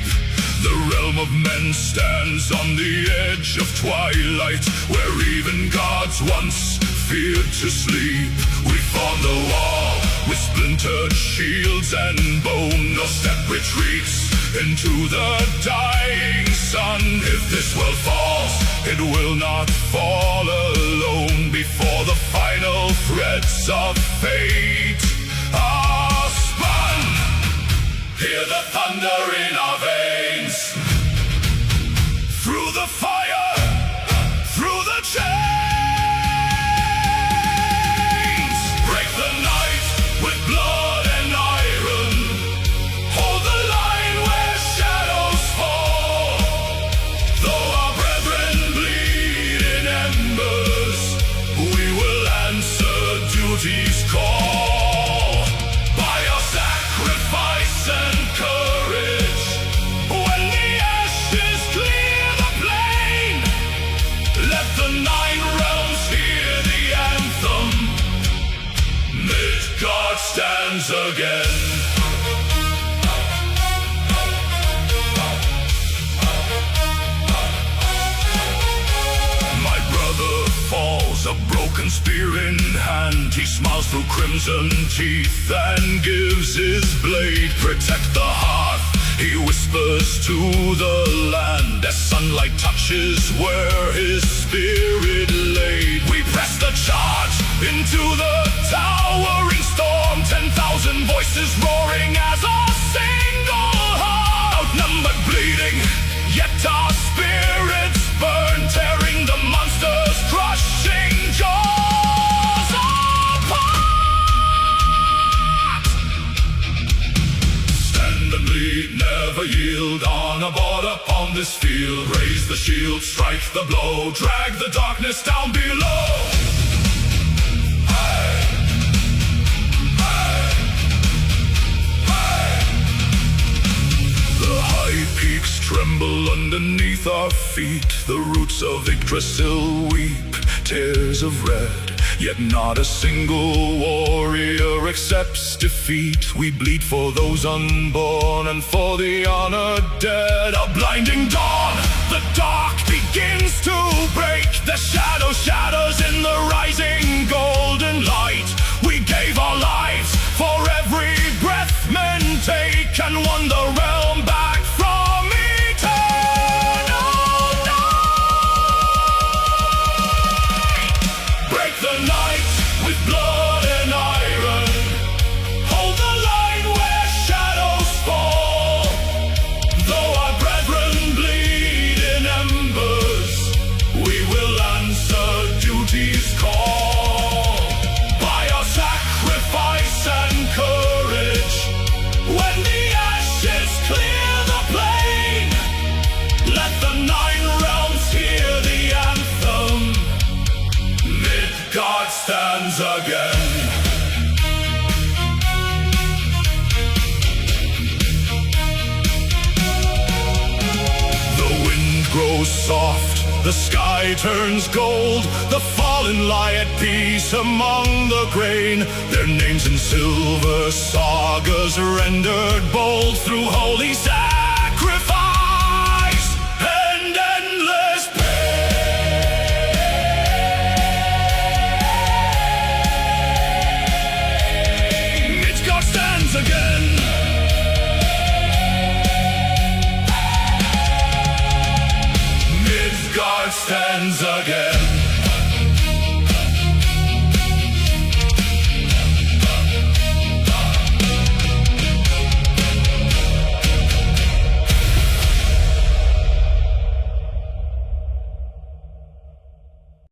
The realm of men stands on the edge of twilight, where even gods once feared to sleep. We form the wall with splintered shields and bone. No step retreats into the dying sun. If this world falls, it will not fall alone. Before the final threads of fate are spun, hear the thunder in our veins. Through the fire, through the chains, break the night with blood and iron. Hold the line where shadows fall. Though our brethren bleed in embers, we will answer duty's call. By our sacrifice and courage, when the ashes clear the plain, let the 9 realms hear the anthem. Midgard stands again. My brother falls, a broken spear in hand. He smiles through crimson teeth and gives his blade. Protect the hearth, he whispers to the land, as sunlight touches where his spirit laid. We press the charge into the towering storm, 10,000 voices roaring as a single heart. Outnumbered, bleeding, yet our spirits burn, tearing the monsters, crushing jaws apart. Stand and bleed, never yield. On a border upon this field, raise the shield, strike the blow, drag the darkness down below. The high peaks tremble underneath our feet. The roots of Yggdrasil weep tears of red, yet not a single warrior accepts defeat. We bleed for those unborn and for the honored dead. A blinding dawn, the dark begins to break. The shadow shatters in the rising golden light. We gave our lives for every breath men take, and won the realm back from eternal night. Break the night with blood and iron. Hold the line where shadows fall. Though our brethren bleed in embers, we will answer duty's call. By our sacrifice and courage, when the ashes clear the plain, let the 9 realms hear the anthem. Midgard stands again. The wind grows soft, the sky turns gold. The fallen lie at peace among the grain. Their names in silver sagas rendered bold through holy sacrifice.